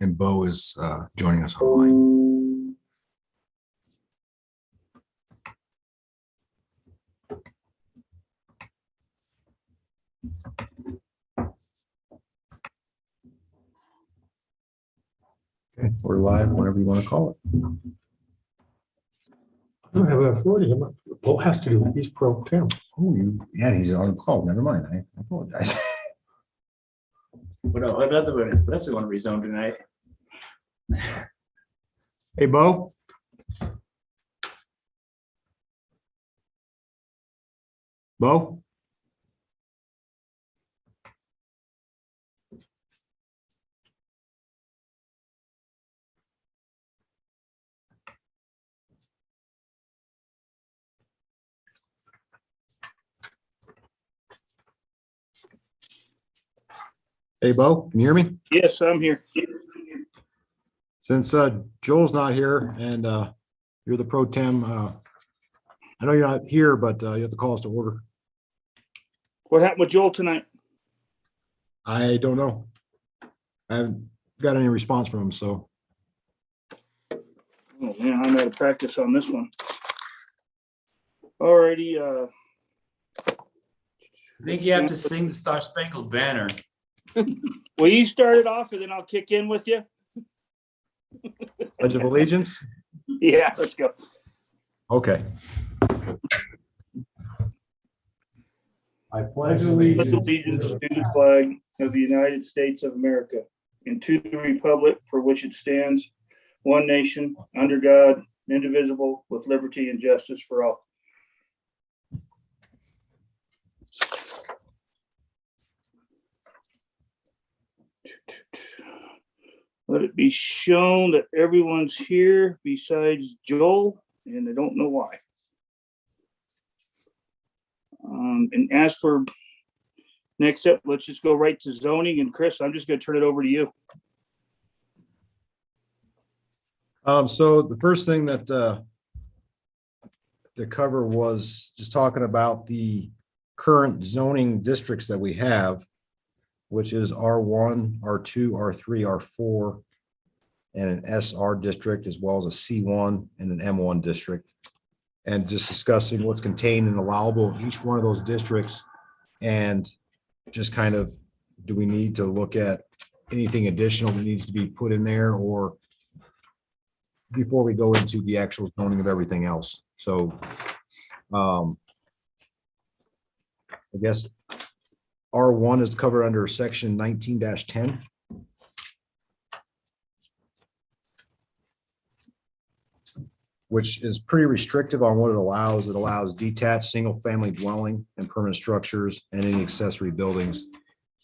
And Bo is joining us online. Okay, we're live whenever you want to call it. I don't have authority. Bo has to do it. He's pro temp. Oh, yeah, he's on the call. Never mind. I apologize. What else we want to rezone tonight? Hey, Bo. Bo? Hey, Bo, can you hear me? Yes, I'm here. Since Joel's not here and you're the pro tem, I know you're not here, but you have to call us to order. What happened with Joel tonight? I don't know. I haven't got any response from him, so. Oh man, I'm out of practice on this one. Alrighty, I think you have to sing the Star-Spangled Banner. will you start it off and then I'll kick in with you? Pledge of Allegiance? Yeah, let's go. Okay. I pledge Pledge allegiance allegiance to the flag of the United States of America and to the republic for which it stands, one nation, under God, indivisible, with liberty and justice for all. Let it be shown that everyone's here besides Joel, and I don't know why. And as for next up, let's just go right to zoning. And Chris, I'm just going to turn it over to you. So the first thing that the cover was just talking about the current zoning districts that we have, which is R1, R2, R3, R4, and an SR district, as well as a C1 and an M1 district. And just discussing what's contained and allowable in each one of those districts. And just kind of, do we need to look at anything additional that needs to be put in there, or before we go into the actual zoning of everything else? So I guess R1 is covered under section 19-10. Which is pretty restrictive on what it allows. It allows detached single-family dwelling and permanent structures and any accessory buildings.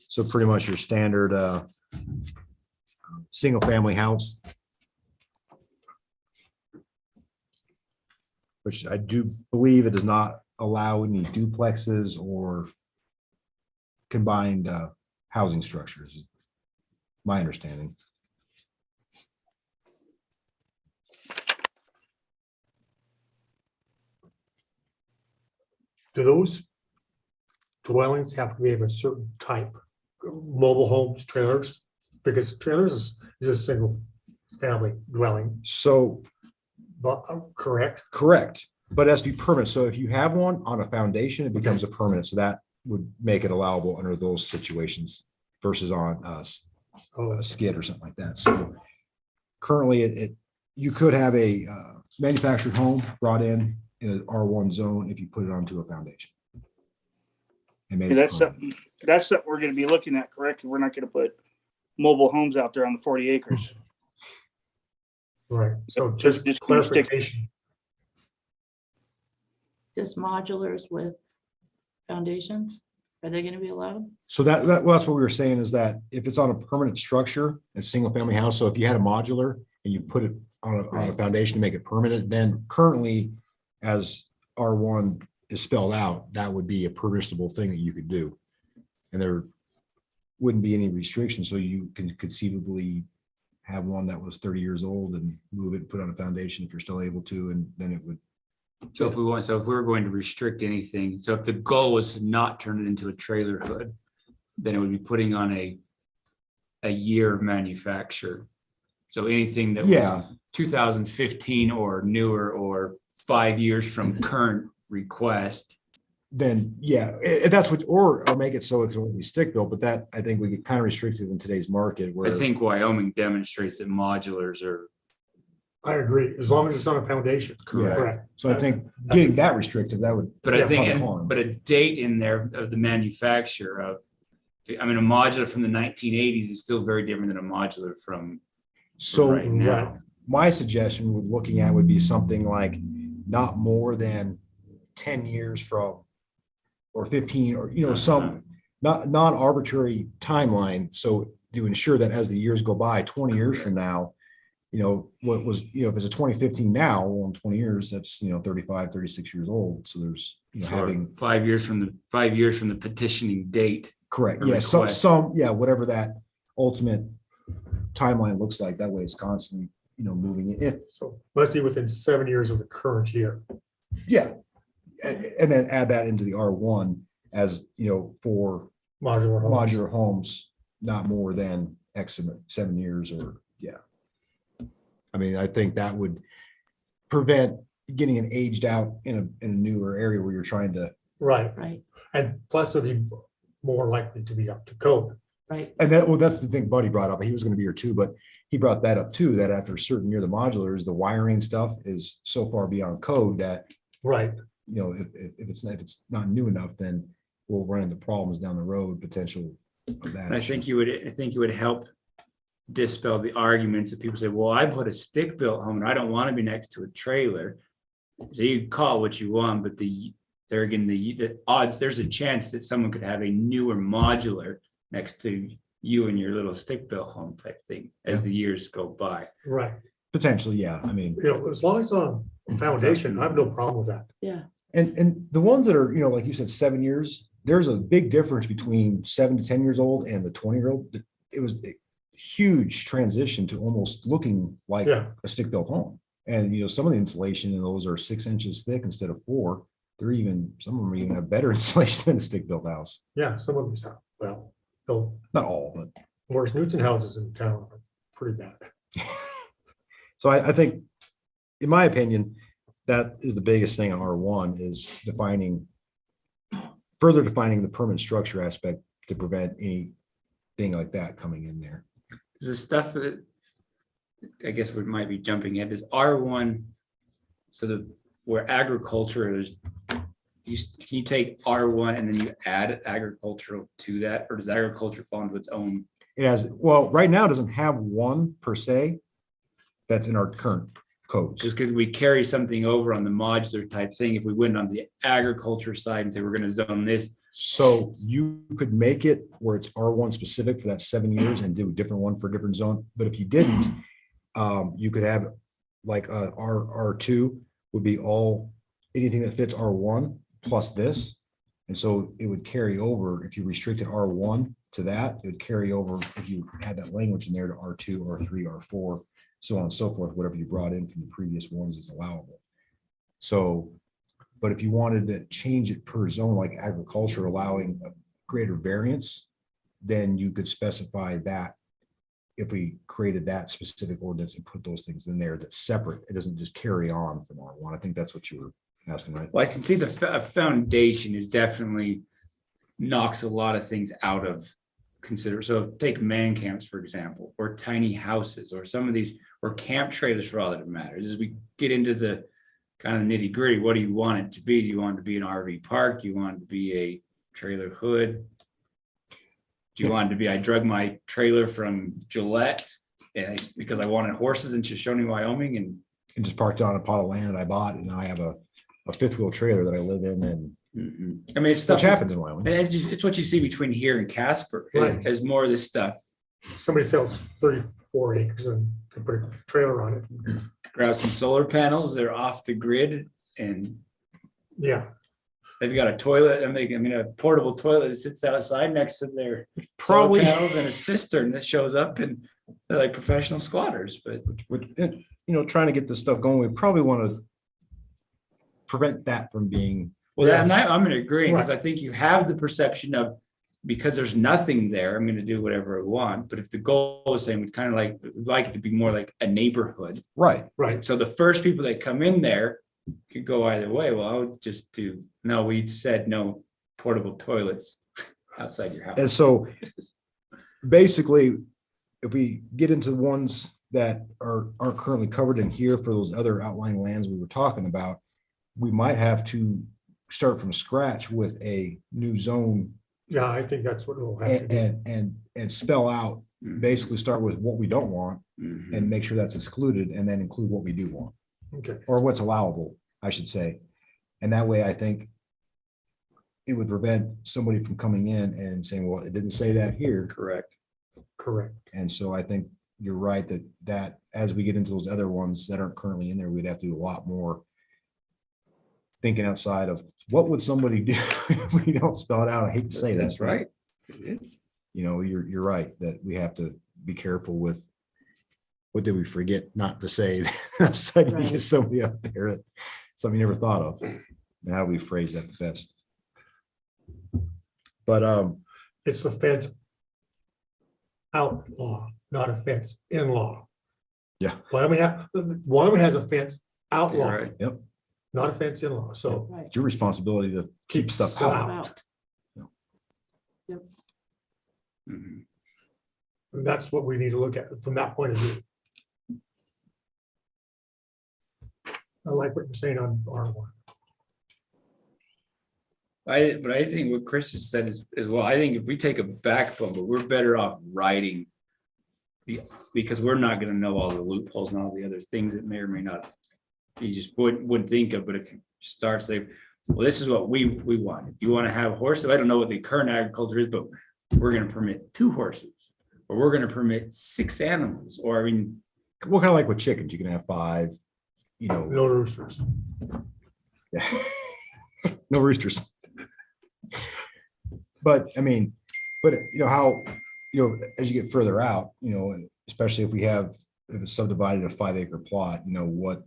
So pretty much your standard single-family house. Which I do believe it does not allow any duplexes or combined housing structures, my understanding. Do those dwellings have to be of a certain type? Mobile homes, trailers? Because trailers is a single family dwelling, So but correct? correct, but it has to be permanent. So if you have one on a foundation, it becomes a permanent. So that would make it allowable under those situations versus on a skid or something like that. So currently you could have a manufactured home brought in an R1 zone if you put it onto a foundation. And made it That's permanent. something we're going to be looking at, correct? We're not going to put mobile homes out there on the 40 acres. Right, so Just just gonna stick- clarification. Just modulars with foundations, are they gonna be allowed? So well, that's what we were saying, is that if it's on a permanent structure, a single family house, so if you had a modular and you put it on a foundation to make it permanent, then currently as R1 is spelled out, that would be a permissible thing that you could do. And there wouldn't be any restrictions. So you can conceivably have one that was 30 years old and move it, put on a foundation if you're still able to, and then it would So if we were going to restrict anything, so if the goal was to not turn it into a trailer hood, then it would be putting on a year of manufacture. So anything that was Yeah, 2015 or newer or 5 years from current request. then, yeah, that's what, or make it so it can only be stick built, but that, I think we get kind of restricted in today's market I where. think Wyoming demonstrates that modulars are, I agree, as long as it's on a foundation. Yeah. Correct. So I think getting that restrictive, that would. but I Yeah, think, probably harm. but a date in there of the manufacture of, I mean, a modular from the 1980s is still very different than a modular from So right now. my suggestion with looking at would be something like not more than 10 years from, or 15, or, some non-arbitrary timeline. So to ensure that as the years go by, 20 years from now, what was, if it's a 2015 now, well, in 20 years, that's, 35, 36 years old. So there's, Sure. having, 5 years from the petitioning date. correct. a Yeah. request. Whatever that ultimate timeline looks like, that way it's constantly, moving it. So must be within 7 years of the current year. Yeah. And then add that into the R1 as, for Modular homes. modular homes, not more than X amount, 7 years or, yeah. I mean, I think that would prevent getting it aged out in a newer area where you're trying to, Right, Right, and plus it'd be more likely to be up to code. right. and that's the thing Buddy brought up. He was going to be here too, but he brought that up too, that after a certain year, the modulars, the wiring stuff is so far beyond code that, Right, if it's not new enough, then we'll run into problems down the road, potential of that. And I think you would help dispel the arguments that people say, well, I put a stick built home and I don't want to be next to a trailer. So you can call it what you want, but the odds, there's a chance that someone could have a newer modular next to you and your little stick built home type thing as the years go by. right. Potentially, yeah. I mean, As long as it's on a foundation, I have no problem with that. Yeah, and the ones that are, like you said, 7 years, there's a big difference between 7 to 10 years old and the 20-year-old. It was a huge transition to almost looking like Yeah, a stick built home. And, some of the insulation in those are 6 inches thick instead of 4. Some of them even have better insulation than a stick built house. yeah, some of them sound, well, they'll, Not all, but. whereas Newton houses in town are pretty bad. So I think, in my opinion, that is the biggest thing on R1 is further defining the permanent structure aspect to prevent anything like that coming in there. Is the stuff that, I guess we might be jumping at, is R1, so where agriculture is, can you take R1 and then you add agricultural to that, or does agriculture fall into its own? It has, well, right now it doesn't have one per se that's in our current codes. Just could we carry something over on the modular type thing if we went on the agriculture side and say we're going to zone this? So you could make it where it's R1 specific for that 7 years and do a different one for a different zone. But if you didn't, you could have like R2 would be anything that fits R1 plus this. And so it would carry over if you restricted R1 to that, it would carry over if you had that language in there to R2, R3, R4, so on and so forth, whatever you brought in from the previous ones is allowable. So, but if you wanted to change it per zone, like agriculture allowing a greater variance, then you could specify that if we created that specific ordinance and put those things in there that's separate, it doesn't just carry on from R1. I think that's what you were asking, right? Well, I can see the foundation is definitely knocks a lot of things out of consider. So take man camps, for example, or tiny houses, or some of these, or camp trailers for all that matters. As we get into the kind of nitty gritty, what do you want it to be? Do you want it to be an RV park? Do you want it to be a trailer hood? Do you want it to be, I drug my trailer from Gillette because I wanted horses in Shoshoni, Wyoming, and just parked on a plot of land that I bought, and now I have a fifth wheel trailer that I live in, and I mean, it's stuff which happens in Wyoming. it's what you see between here and Casper. Right. As more of this stuff. Somebody sells 34 acres and they put a trailer on it. Grab some solar panels, they're off the grid, and Yeah, they've got a toilet. I mean, a portable toilet that sits outside next to their Probably, solar panels and a cistern that shows up, and they're like professional squatters. But trying to get this stuff going, we probably want to prevent that from being, Well, Yes. I'm gonna agree, because Right. I think you have the perception of, because there's nothing there, I'm gonna do whatever I want. But if the goal is saying, we'd kind of like it to be more like a neighborhood. right. Right, So the first people that come in there could go either way. Well, I would just do, no, we said no portable toilets outside your And house. so basically, if we get into the ones that aren't currently covered in here for those other outlying lands we were talking about, we might have to start from scratch with a new zone yeah, I think that's what we'll have to do. and spell out, basically start with what we don't want Mhm. and make sure that's excluded and then include what we do want, Okay, or what's allowable, I should say. And that way, I think it would prevent somebody from coming in and saying, well, it didn't say that here. Correct. correct. And so I think you're right that as we get into those other ones that aren't currently in there, we'd have to do a lot more thinking outside of what would somebody do if we don't spell it out. I hate to say that. That's but, right. It is. You know, you're right that we have to be careful with what did we forget not to say? Suddenly you get Right. somebody up there, something you never thought of, and how we phrase that best. But It's the fence outlaw, not a fence in law. Yeah. One of them has a fence You're outlaw, right. not a fence in law, so Right. it's your responsibility to keep stuff stuff out. out. Mhm. And that's what we need to look at from that point of view. I like what you're saying on R1. But I think what Chris has said is well, I think if we take a backbone, but we're better off writing because we're not gonna know all the loopholes and all the other things that may or may not, you just wouldn't think of, but if you start saying, well, this is what we want. If you want to have horses, I don't know what the current agriculture is, but we're gonna permit 2 horses, or we're gonna permit 6 animals, or I mean, Well, kind of like with chickens, you can have 5, you know, No roosters. yeah. No roosters. But I mean, you know, how, you know, as you get further out, you know, and especially if it's subdivided a 5-acre plot, you know, what,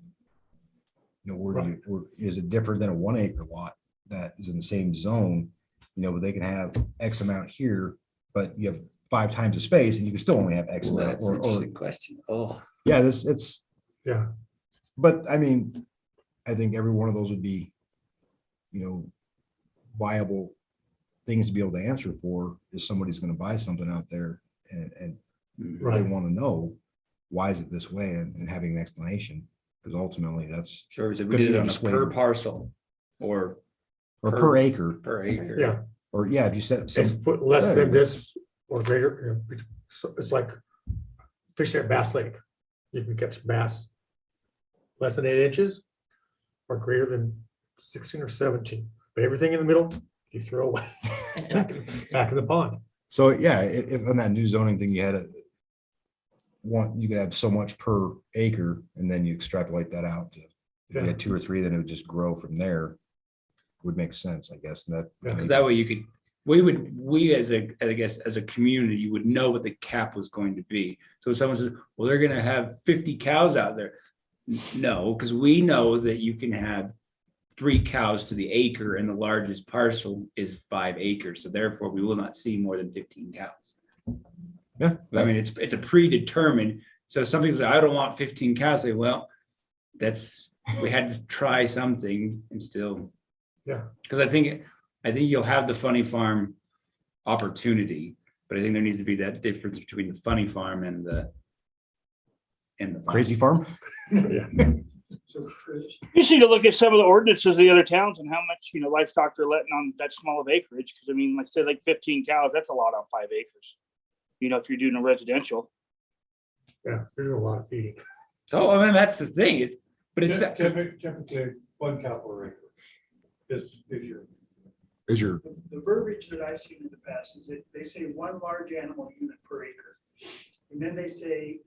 you know, is it different than a 1-acre lot that is in the same zone? You know, but they can have X amount here, but you have 5 times the space and you can still only have X amount. that's an interesting question. Oh, Yeah, it's, Yeah, but I mean, I think every one of those would be, you know, viable things to be able to answer for if somebody's going to buy something out there and they right. want to know why is it this way and having an explanation, because ultimately that's, sure. So we Could did be it on a just per waiver. parcel or or per acre, per acre. Yeah, or yeah, if you said it's some, put less than this or greater, you know, so it's like fishing at Bass Lake. You can catch bass less than 8 inches or greater than 16 or 17, but everything in the middle, you throw away back in the pond. so yeah, if on that new zoning thing, you had you could have so much per acre and then you extrapolate that out to, if you Yeah. had 2 or 3, then it would just grow from there. Would make sense, I guess, and that. Yeah. Because that way you could, we as I guess, as a community, you would know what the cap was going to be. So if someone says, well, they're gonna have 50 cows out there. No, because we know that you can have 3 cows to the acre and the largest parcel is 5 acres. So therefore we will not see more than 15 cows. Yeah. I mean, it's a predetermined. So some people say, I don't want 15 cows. Say, well, we had to try something and still. Yeah. Because I think you'll have the funny farm opportunity, but I think there needs to be that difference between the funny farm and the farm. Crazy farm. Yeah. You just need to look at some of the ordinances of the other towns and how much, you know, livestock they're letting on that small of acreage. Cause I mean, like say like 15 cows, that's a lot on 5 acres. You know, if you're doing a residential. Yeah, there's a lot of feeding. Oh, I mean, that's the thing. It's that. Typically, 1 cow per acre is your. Is your, The verbiage that I've seen in the past is that they say 1 large animal unit per acre. And then they say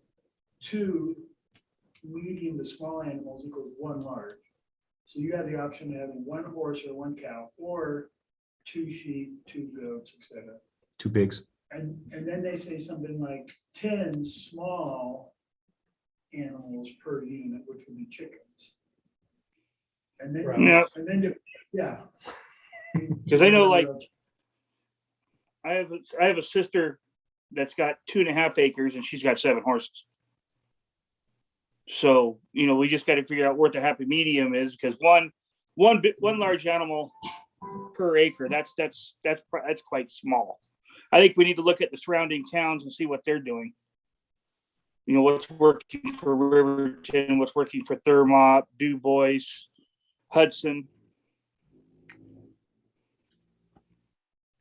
2 medium to small animals equals 1 large. So you have the option of having 1 horse or 1 cow, or 2 sheep, 2 goats, etc. 2 pigs. And then they say something like 10 small animals per unit, which would be chickens. And then, Yeah. and then, yeah. Because I know, like, I have a sister that's got 2.5 acres and she's got 7 horses. So, we just got to figure out what the happy medium is, because one large animal per acre, that's quite small. I think we need to look at the surrounding towns and see what they're doing. What's working for Riverton, what's working for Thermop, Du Bois, Hudson.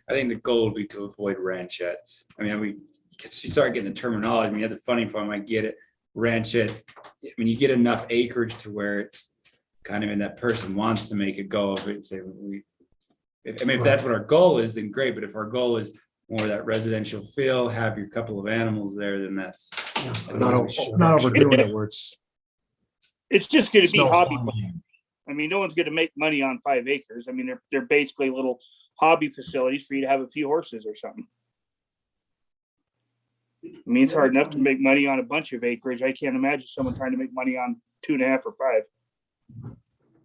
I think the goal would be to avoid ranchettes. I mean, you start getting the terminology. I mean, the funny part, I get it. Ranchette, I mean, you get enough acreage to where it's kind of in that person wants to make a go of it and say, if that's what our goal is, then great. But if our goal is more that residential feel, have your couple of animals there, then that's Not overdoing it where it's. Just going to be no hobby. farmland. I mean, no one's going to make money on 5 acres. I mean, they're basically little hobby facilities for you to have a few horses or something. I mean, it's hard enough to make money on a bunch of acreage. I can't imagine someone trying to make money on 2.5 or 5.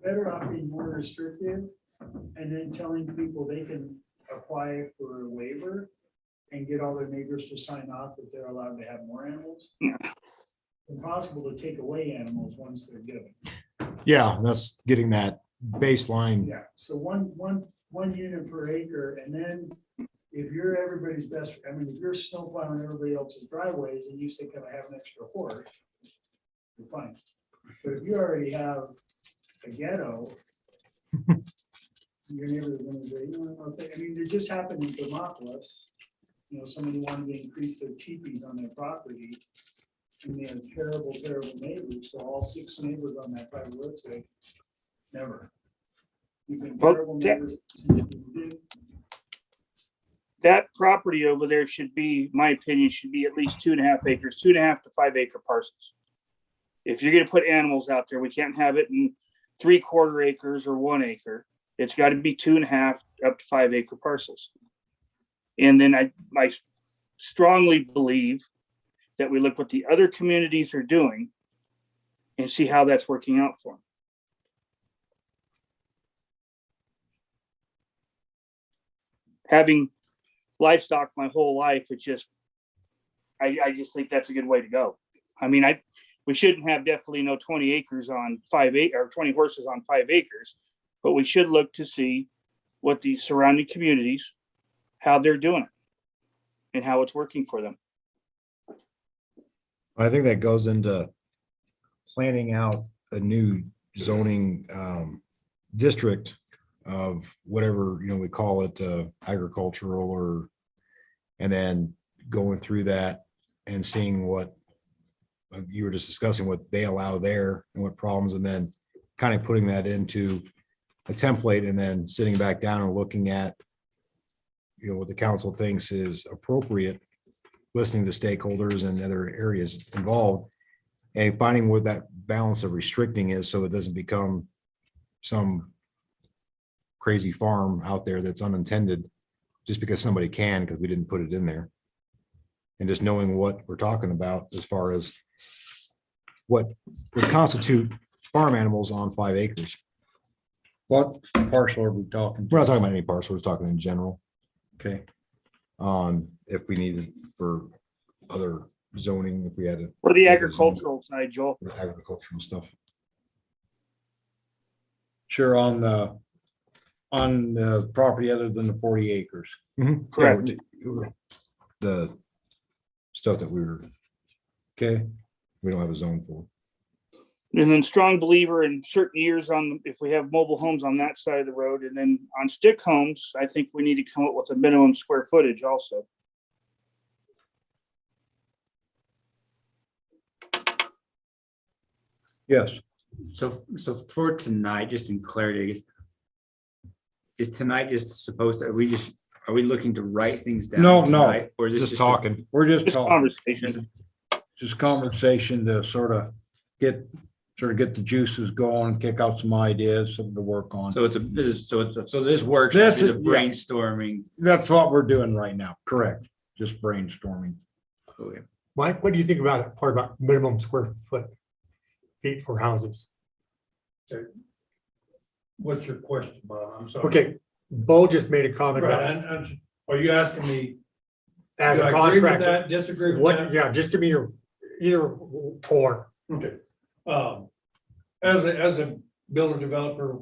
Better off being more restrictive and then telling people they can apply for a waiver and get all their neighbors to sign off that they're allowed to have more animals. Yeah. Impossible to take away animals once they're given. Yeah, that's getting that baseline. Yeah, so one unit per acre, and then if you're everybody's best, I mean, if you're snow plowing everybody else's driveways and you still kind of have an extra horse, you're fine. But if you already have a ghetto, your neighbors are gonna say, okay, I mean, it just happened in Demopolis. Somebody wanted to increase their teepees on their property, and they had terrible neighbors, so all 6 neighbors on that private road say, never. You've been terrible neighbors since you did. That property over there should be, my opinion, should be at least 2.5 acres, 2.5 to 5 acre parcels. If you're going to put animals out there, we can't have it in 3/4 acres or 1 acre. It's got to be 2.5 up to 5 acre parcels. And then I strongly believe that we look what the other communities are doing and see how that's working out for them. Having livestock my whole life, I just think that's a good way to go. I mean, we shouldn't have definitely 20 acres on 5 acres or 20 horses on 5 acres, but we should look to see what the surrounding communities, how they're doing it and how it's working for them. I think that goes into planning out a new zoning district of whatever, we call it agricultural and then going through that and seeing what you were just discussing, what they allow there and what problems, and then kind of putting that into a template and then sitting back down and looking at, what the council thinks is appropriate, listening to stakeholders and other areas involved, and finding what that balance of restricting is so it doesn't become some crazy farm out there that's unintended just because somebody can, because we didn't put it in there. And just knowing what we're talking about as far as what would constitute farm animals on 5 acres. What parcel are we talking? We're not talking about any parcel, we're talking in general. Okay, On if we needed for other zoning, if we had For the agricultural side, Joel. agricultural stuff. sure, on the property other than the 40 acres. Correct. The stuff that we Okay, don't have a zone for. And then strong believer in certain years if we have mobile homes on that side of the road, and then on stick homes, I think we need to come up with a minimum square footage also. yes, So for tonight, just in clarity, I guess, is tonight just supposed to, are we looking to write things down? No, no, tonight, or is this Just a- talking. we're just Just talking, conversation. just conversation to sort of get the juices going, kick out some ideas, something to work on. So this workshop This is a is- yeah. brainstorming. That's what we're doing right now, correct, just brainstorming. Okay. Mike, what do you think about it, part about minimum square feet for houses? what's your question, Bob? I'm sorry. Okay, Bo just made a comment Right, about are you asking me, as do a I agree with contractor. that, disagree with What, that? yeah, just give me your, either or. Okay. As a builder developer,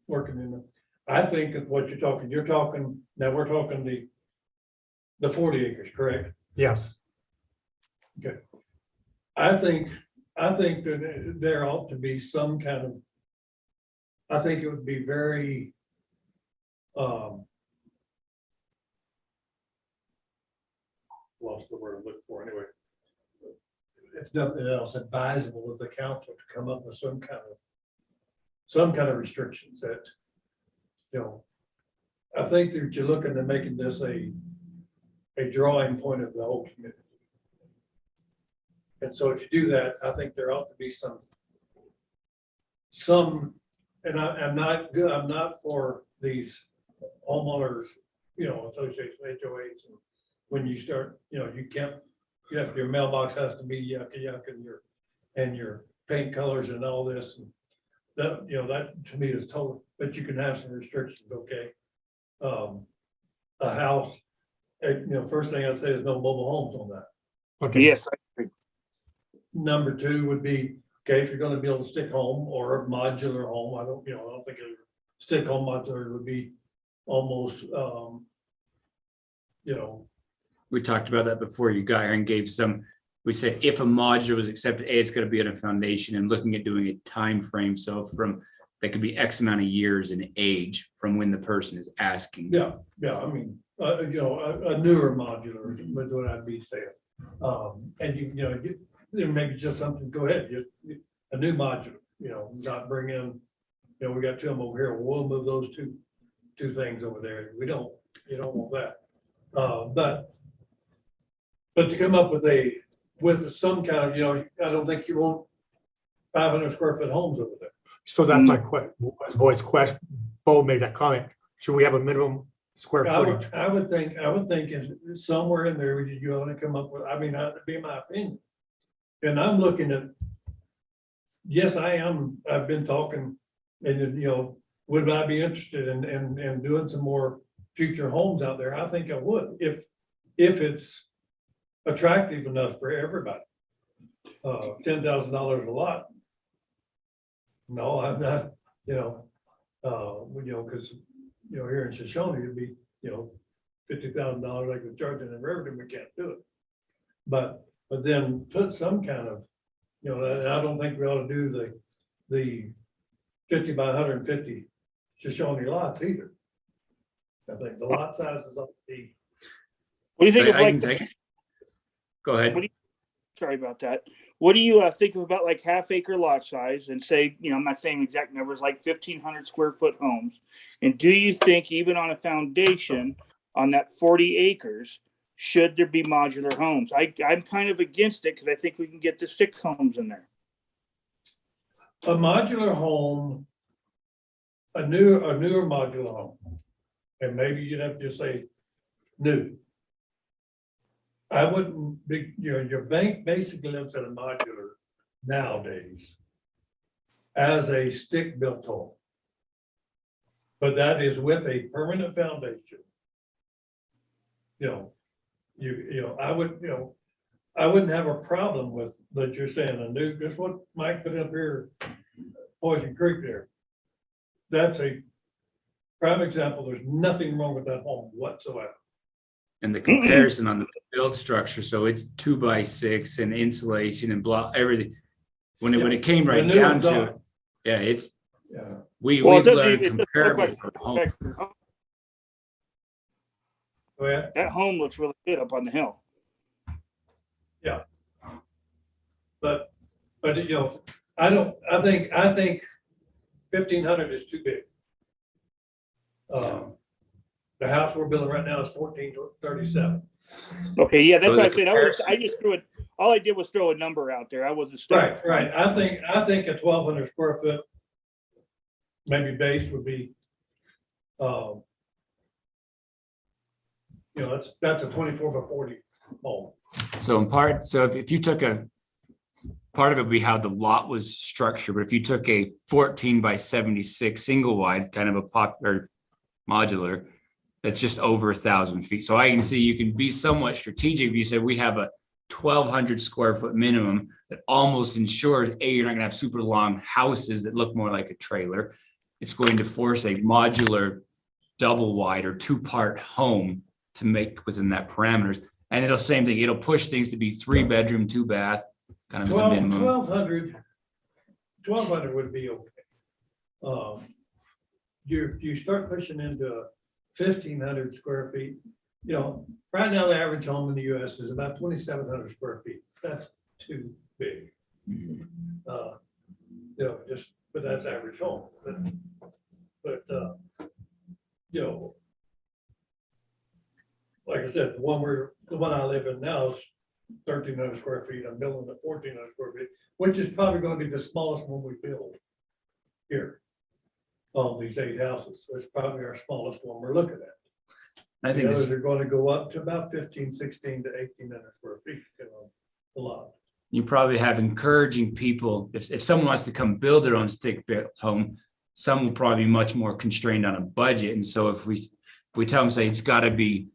working in the, I think of what you're talking, now we're talking the 40 acres, correct? Yes. I think that there ought to be some kind of, I think it would be very, lost the word I'm looking for anyway. If nothing else, advisable of the council to come up with some kind of restrictions that, I think that you're looking at making this a drawing point of the whole community. And so if you do that, I think there ought to be some, and I'm not for these homeowners, associations, HOAs, and when you start, your mailbox has to be yuck and your paint colors and all this, and that, that to me is total, but you can have some restrictions, okay? A house, first thing I'd say is no mobile homes on that. Okay. Yes, I agree. Number two would be, okay, if you're gonna build a stick home or a modular home, I don't think a stick home modular would be almost, We talked about that before you got here and gave some, we said if a modular was accepted, it's gonna be on a foundation and looking at doing a time frame. So from, that could be X amount of years in age from when the person is asking. yeah, I mean, a newer modular is what I'd be saying. And there may be just something, go ahead, a new modular, not bring in, we got two of them over here, we'll move those two things over there. You don't want that. But to come up with some kind of, I don't think you want 500 square foot homes over there. So that's my boy's question. Bo made that comment. Should we have a minimum square footage? I would think somewhere in there, you want to come up with, that'd be my opinion. And I'm looking at, yes, I've been talking, and would I be interested in doing some more future homes out there? I think I would, if it's attractive enough for everybody. $10,000 a lot. No, I'm not, because, here in Shoshoni, it'd be, $50,000 like we're charging in Riverton, we can't do it. But then put some kind of, I don't think we ought to do the 50 by 150 Shoshoni lots either. I think the lot sizes ought to be. What do you think of I can like, take it. Go ahead. sorry about that. What do you think of about like half acre lot size and say, I'm not saying exact numbers, like 1,500 square foot homes? And do you think even on a foundation on that 40 acres, should there be modular homes? I'm kind of against it because I think we can get the stick homes in there. A modular home, a newer modular home, and maybe you'd have to just say new. I wouldn't be, your bank basically looks at a modular nowadays as a stick built home. But that is with a permanent foundation. I wouldn't have a problem with that you're saying a new, just what Mike put up here, Poison Creek there. That's a prime example. There's nothing wrong with that home whatsoever. And the comparison on the build structure, so it's 2x6 and insulation and block, everything. When it came right The new down to dot. it, yeah, it's, Yeah. we've Well, it doesn't learned even- it doesn't look comparable like- for home. Go ahead. That home looks really good up on the hill. But I think 1,500 is too big. The house we're building right now is 1,437. Okay, yeah, that's So what I the said. comparison- I just threw it. All I did was throw a number out there. I wasn't. Right. I think a 1,200 square foot, maybe base would be, that's a 24 by 40 home. So in part, so if you took part of it would be how the lot was structured, but if you took a 14 by 76 single wide, kind of a popular modular, that's just over 1,000 feet. So I can see you can be somewhat strategic. If you said we have a 1,200 square foot minimum that almost ensures, A, you're not gonna have super long houses that look more like a trailer. It's going to force a modular double wide or two-part home to make within that parameters. And it'll same thing, it'll push things to be 3-bedroom, 2-bath, kind of as a minimum. 1,200 would be okay. You start pushing into 1,500 square feet, you know, right now the average home in the US is about 2,700 square feet. That's too big. Mhm. You know, but that's average home. But you know, like I said, the one I live in now is 1,300 square feet. I'm building at 1,400 square feet, which is probably going to be the smallest one we build here. On these 8 houses, so it's probably our smallest one we're looking at. I The think others it's, are going to go up to about 15, 16 to 1,800 square feet, you know, a lot. you probably have encouraging people, if someone wants to come build their own stick-built home, some will probably be much more constrained on a budget. And so if we tell them, say, it's gotta be,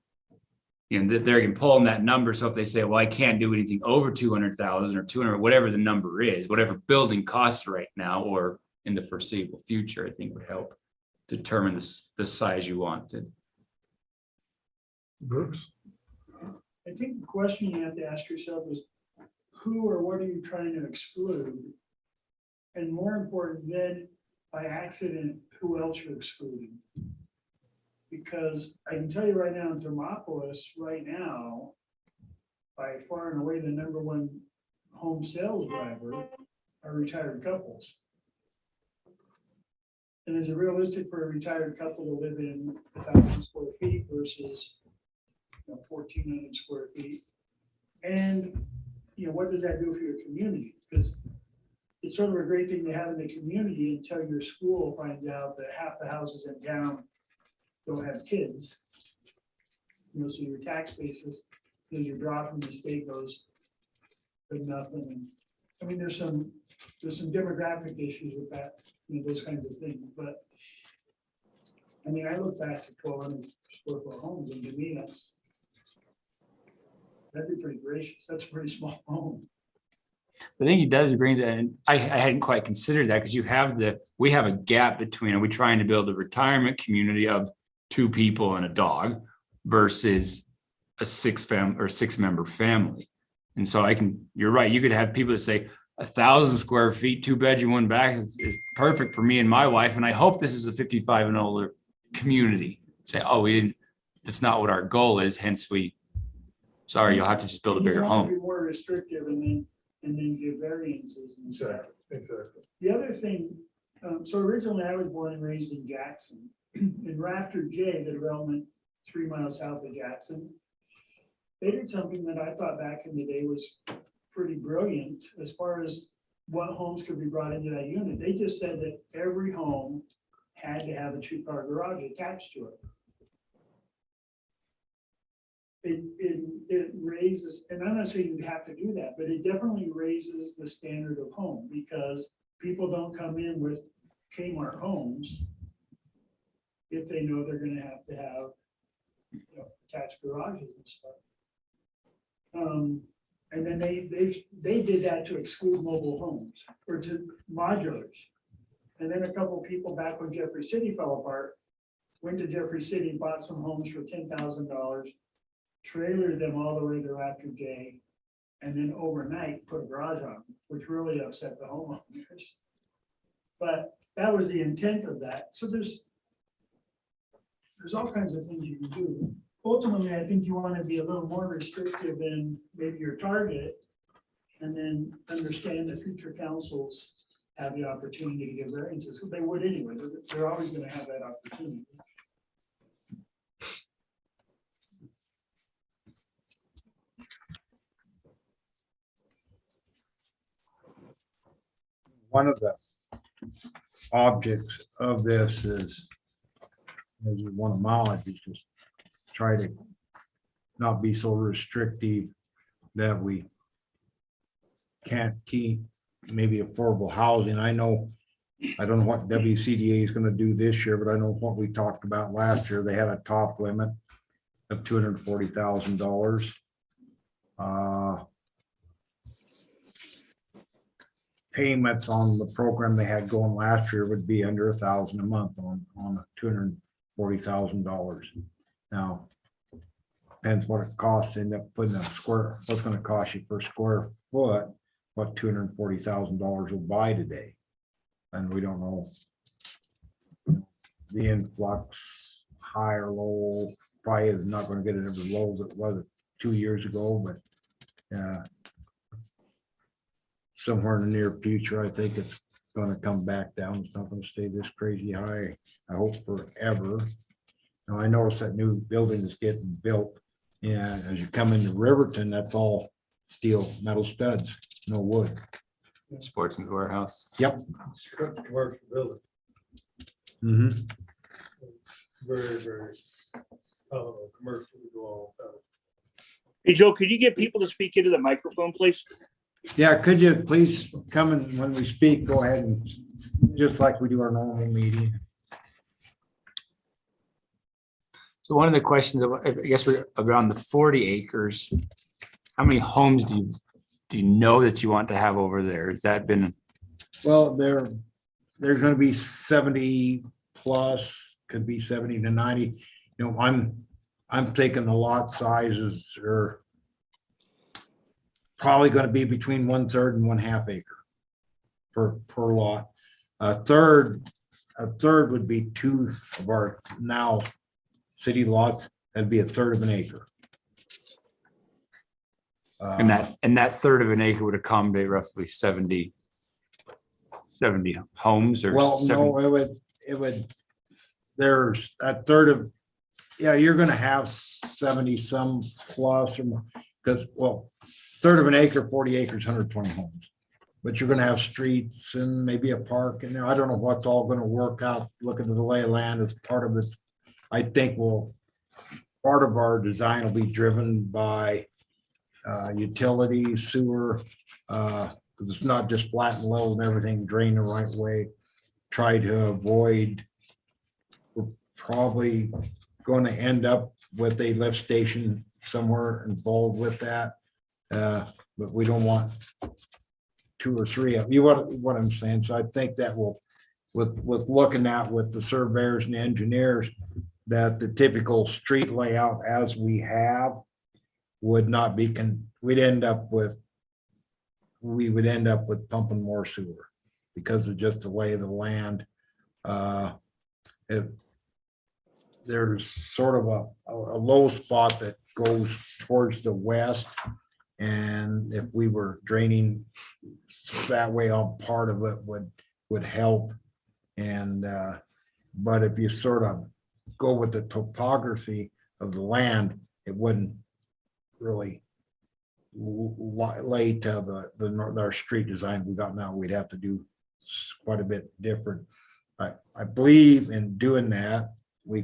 you know, they're gonna pull in that number. So if they say, well, I can't do anything over 200,000 or 200, whatever the number is, whatever building costs right now, or in the foreseeable future, I think would help determine the size you want to. Bruce? I think the question you have to ask yourself is, who or what are you trying to exclude? And more important, then by accident, who else you're excluding? Because I can tell you right now in Thermopolis, right now, by far and away, the #1 home sales driver are retired couples. And is it realistic for a retired couple to live in 1,000 square feet versus 1,400 square feet? And, you know, what does that do for your community? Because it's sort of a great thing to have in the community until your school finds out that half the houses in town don't have kids. You know, so your tax basis, you know, your draw from the state goes to nothing. And I mean, there's some demographic issues with that, you know, those kinds of things, but I mean, I look back to 1,200 square foot homes, and to me, that'd be pretty gracious. That's a pretty small home. I think he does bring that, and I hadn't quite considered that, because we have a gap between, are we trying to build a retirement community of 2 people and a dog versus a 6-member family? And so you're right, you could have people that say 1,000 square feet, 2-bedroom, 1 bath is perfect for me and my wife. And I hope this is a 55 and older community. Say, oh, that's not what our goal is. Hence sorry, you'll have to just build a bigger You want to home. be more restrictive and then give variances and stuff. Exactly. The other thing, so originally I was born and raised in Jackson. In Rafter J, the development 3 miles south of Jackson, they did something that I thought back in the day was pretty brilliant as far as what homes could be brought into that unit. They just said that every home had to have a 2-car garage attached to it. It raises, and I'm not saying you have to do that, but it definitely raises the standard of home, because people don't come in with Kmart homes if they know they're gonna have to have, you know, attached garages and stuff. And then they did that to exclude mobile homes or to modulars. And then a couple people back when Jeffrey City fell apart, went to Jeffrey City, bought some homes for $10,000, trailered them all the way to Raptor J, and then overnight put a garage on them, which really upset the homeowners. But that was the intent of that. So there's all kinds of things you can do. Ultimately, I think you want to be a little more restrictive in maybe your target, and then understand that future councils have the opportunity to give variances. They would anyway. They're always going to have that opportunity. One of the objects of this is one of mine, is just try to not be so restrictive that we can't keep maybe affordable housing. I know, I don't know what WCDA is gonna do this year, but I know what we talked about last year. They had a top limit of $240,000. Payments on the program they had going last year would be under $1,000 a month on $240,000. Now, depends what it costs to end up putting a square, what's gonna cost you per square foot, what $240,000 will buy today. And we don't know the influx, high or low, probably is not gonna get it as low as it was 2 years ago, but somewhere in the near future, I think it's gonna come back down. It's not gonna stay this crazy high, I hope forever. Now, I noticed that new building is getting built, and as you come into Riverton, that's all steel metal studs, no wood. Sportsman's Warehouse. Yep. It's a commercial building, Mhm. very, very, commercial to go on. Hey, Joe, could you get people to speak into the microphone, please? Yeah, could you please come and when we speak, go ahead and just like we do our normal meeting. So one of the questions, I guess we're around the 40 acres. How many homes do you know that you want to have over there? Has that been, Well, there's gonna be 70 plus, could be 70 to 90. You know, I'm thinking the lot sizes are probably gonna be between 1/3 and 1/2 acre per lot. A third would be 2 of our now city lots. That'd be 1/3 of an acre. and that third of an acre would accommodate roughly 70 homes or Well, 70? no, it would, there's a third of, yeah, you're gonna have 70 some plus or more, because, well, third of an acre, 40 acres, 120 homes. But you're gonna have streets and maybe a park, and I don't know what's all gonna work out, looking to the lay of land as part of this. I think part of our design will be driven by utilities, sewer, because it's not just flat and low and everything drain the right way. Try to avoid, we're probably going to end up with a lift station somewhere involved with that. But we don't want 2 or 3 of you, what I'm saying. So I think that will, with looking at with the surveyors and the engineers, that the typical street layout as we have would not be, we would end up with pumping more sewer because of just the way of the land. There's sort of a low spot that goes towards the west. And if we were draining that way on part of it would help. And, but if you sort of go with the topography of the land, it wouldn't really lay to our street design we got now. We'd have to do quite a bit different. I believe in doing that, I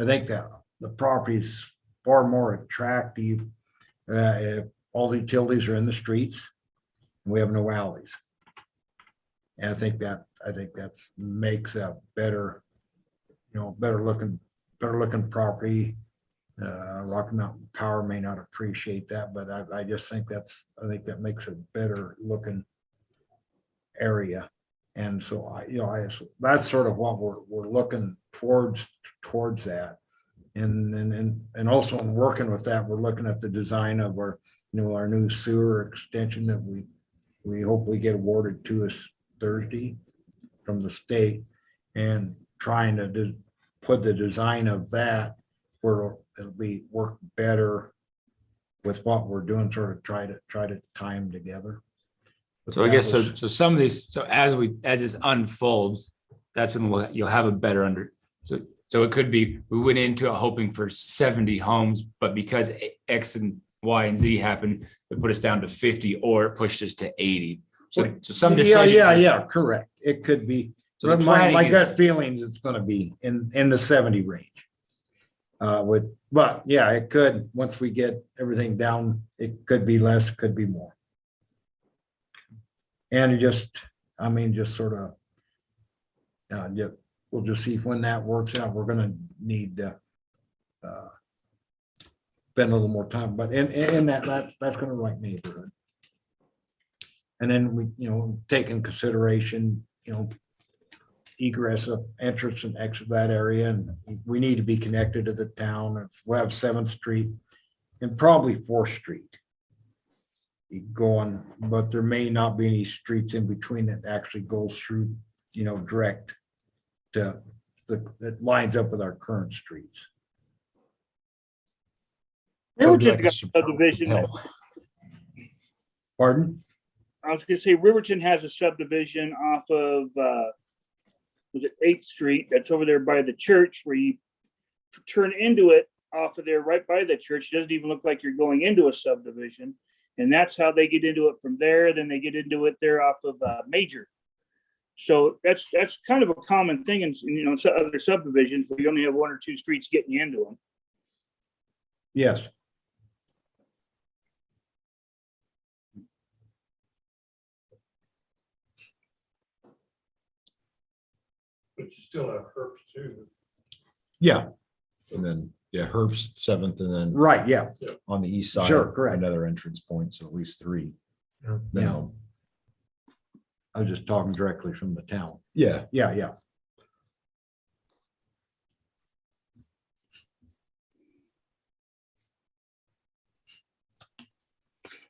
think that the property is far more attractive if all the utilities are in the streets and we have no alleys. And I think that makes a better, better looking property. Rocky Mountain Power may not appreciate that, but I just think that makes a better looking area. And so that's sort of what we're looking towards that. And also in working with that, we're looking at the design of our new sewer extension that we hopefully get awarded to us Thursday from the state, and trying to put the design of that where it'll be work better with what we're doing, sort of try to time together. But So I guess, so some of these, so as this unfolds, that's when you'll have a better so it could be, we went into it hoping for 70 homes, but because X and Y and Z happened, it put us down to 50, or it pushed us to 80. So some decisions. Yeah, correct. It could be. So the my planning gut feeling is it's gonna be in the 70 range. But yeah, it could, once we get everything down, it could be less, could be more. And I mean, just sort of, we'll just see when that works out. We're gonna need to spend a little more time, but in that's gonna like neighborhood. And then we, take in consideration, egress of entrance and exit that area, and we need to be connected to the town. We'll have 7th Street and probably 4th Street going, but there may not be any streets in between that actually goes through, direct to that lines up with our current streets. Riverton's got a subdivision. Help. Pardon? I was gonna say Riverton has a subdivision off of, was it 8th Street? That's over there by the church where you turn into it off of there, right by the church. It doesn't even look like you're going into a subdivision. And that's how they get into it from there. Then they get into it there off of Major. So that's kind of a common thing in, other subdivisions where you only have 1 or 2 streets getting you into them. Yes. But you still have Herbst too. Yeah. And then, Herbst 7th, and then Right, yeah. on the east side. Sure, correct. Another entrance point, so at least 3. Yeah. Now, I was just talking directly from the town. yeah, Yeah.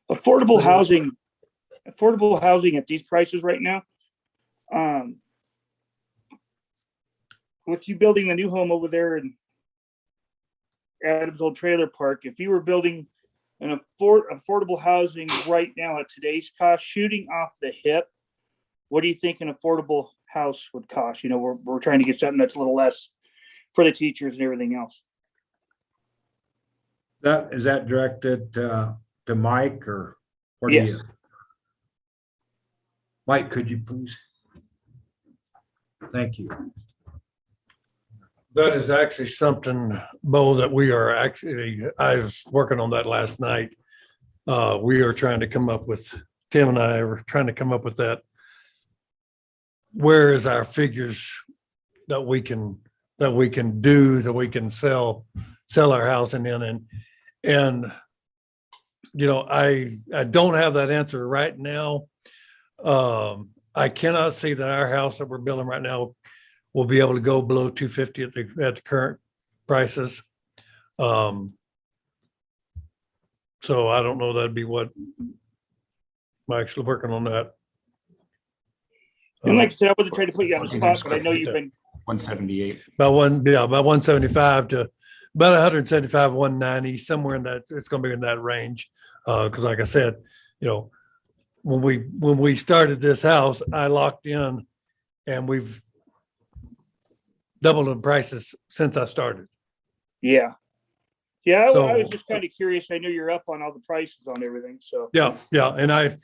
Affordable housing at these prices right now. With you building a new home over there in Adams Old Trailer Park, if you were building an affordable housing right now at today's cost, shooting off the hip, what do you think an affordable house would cost? We're trying to get something that's a little less for the teachers and everything else. Is that directed to Mike or? do Yes. you- Mike, could you please? Thank you. That is actually something, Bo, that I was working on that last night. We are trying to come up with, Tim and I were trying to come up with that. Where is our figures that we can do, that we can sell our housing in, and I don't have that answer right now. I cannot see that our house that we're building right now will be able to go below 250 at the current prices. So I don't know, that'd be what Mike's working on that. And like I said, I wasn't trying to put you on the spot, but I know you've been 178. About 175 to about 175, 190, somewhere in that, it's gonna be in that range. Because like I said, when we started this house, I locked in and we've doubled the prices since I started. Yeah. I was So- just kind of curious. I know you're up on all the prices on everything, so. Yeah. And I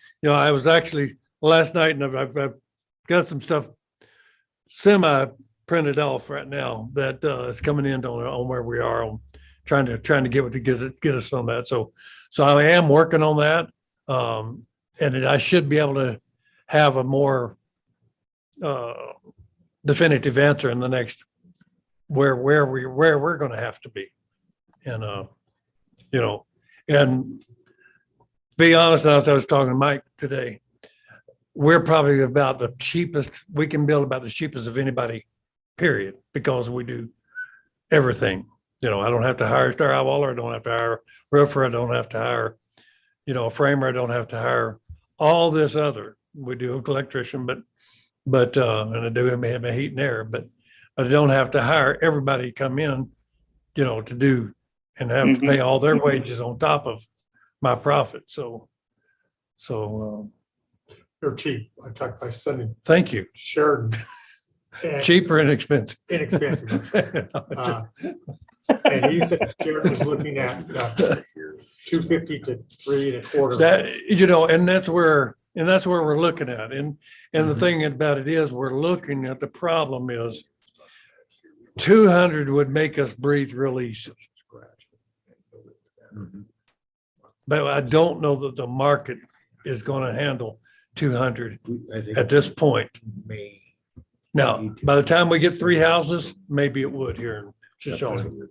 was actually last night, and I've got some stuff semi printed off right now that is coming in on where we are on trying to get us on that. So I am working on that. And I should be able to have a more definitive answer in the next where we're going to have to be. And and be honest, I was talking to Mike today. We're probably about the cheapest, we can build about the cheapest of anybody, period, because we do everything. I don't have to hire a drywall, I don't have to hire a roofer, I don't have to hire, a framer, I don't have to hire all this other. We do an electrician, but and I do have my heat and air, but I don't have to hire everybody to come in, to do and have to pay all their wages on top of my profit. So They're cheap. I talked to my son in thank you. Sheridan. and Cheaper and expensive. Inexpensive. And he said Sheridan was looking at 250 to 3.25. That, and that's where we're looking at. And the thing about it is, we're looking at the problem is 200 would make us breathe real easy. But I don't know that the market is going to handle 200 I think at this point. May. Now, by the time we get 3 houses, maybe it would here in Shoshone.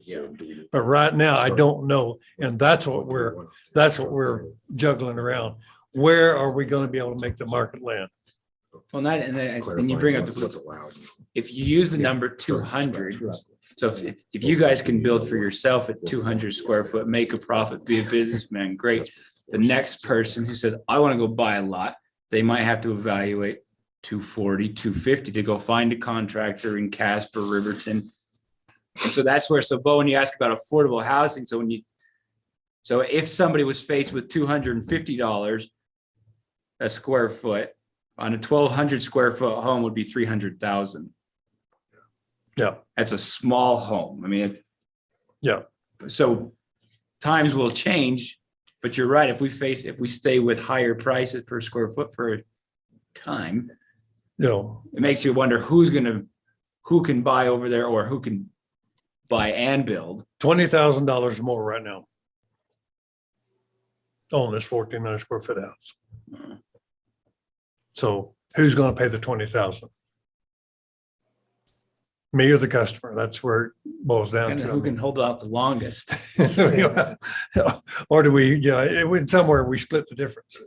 But right now, I don't know. And that's what we're juggling around. Where are we going to be able to make the market land? Well, not, and then you bring up What's the, allowed. if you use the number 200, so if you guys can build for yourself at 200 square foot, make a profit, be a businessman, great. The next person who says, I want to go buy a lot, they might have to evaluate 240, 250 to go find a contractor in Casper, Riverton. And so that's where, so Bo, when you ask about affordable housing, so if somebody was faced with $250 a square foot on a 1,200 square foot home would be 300,000. Yeah. That's a small home. I mean, Yeah. So times will change, but you're right. If we stay with higher prices per square foot for a time, it makes you wonder who can buy over there or who can buy and build. $20,000 more right now on this 1,400 square foot house. So who's going to pay the 20,000? Me or the customer? That's where it boils down And to. who can hold out the longest? Or do we, somewhere we split the difference,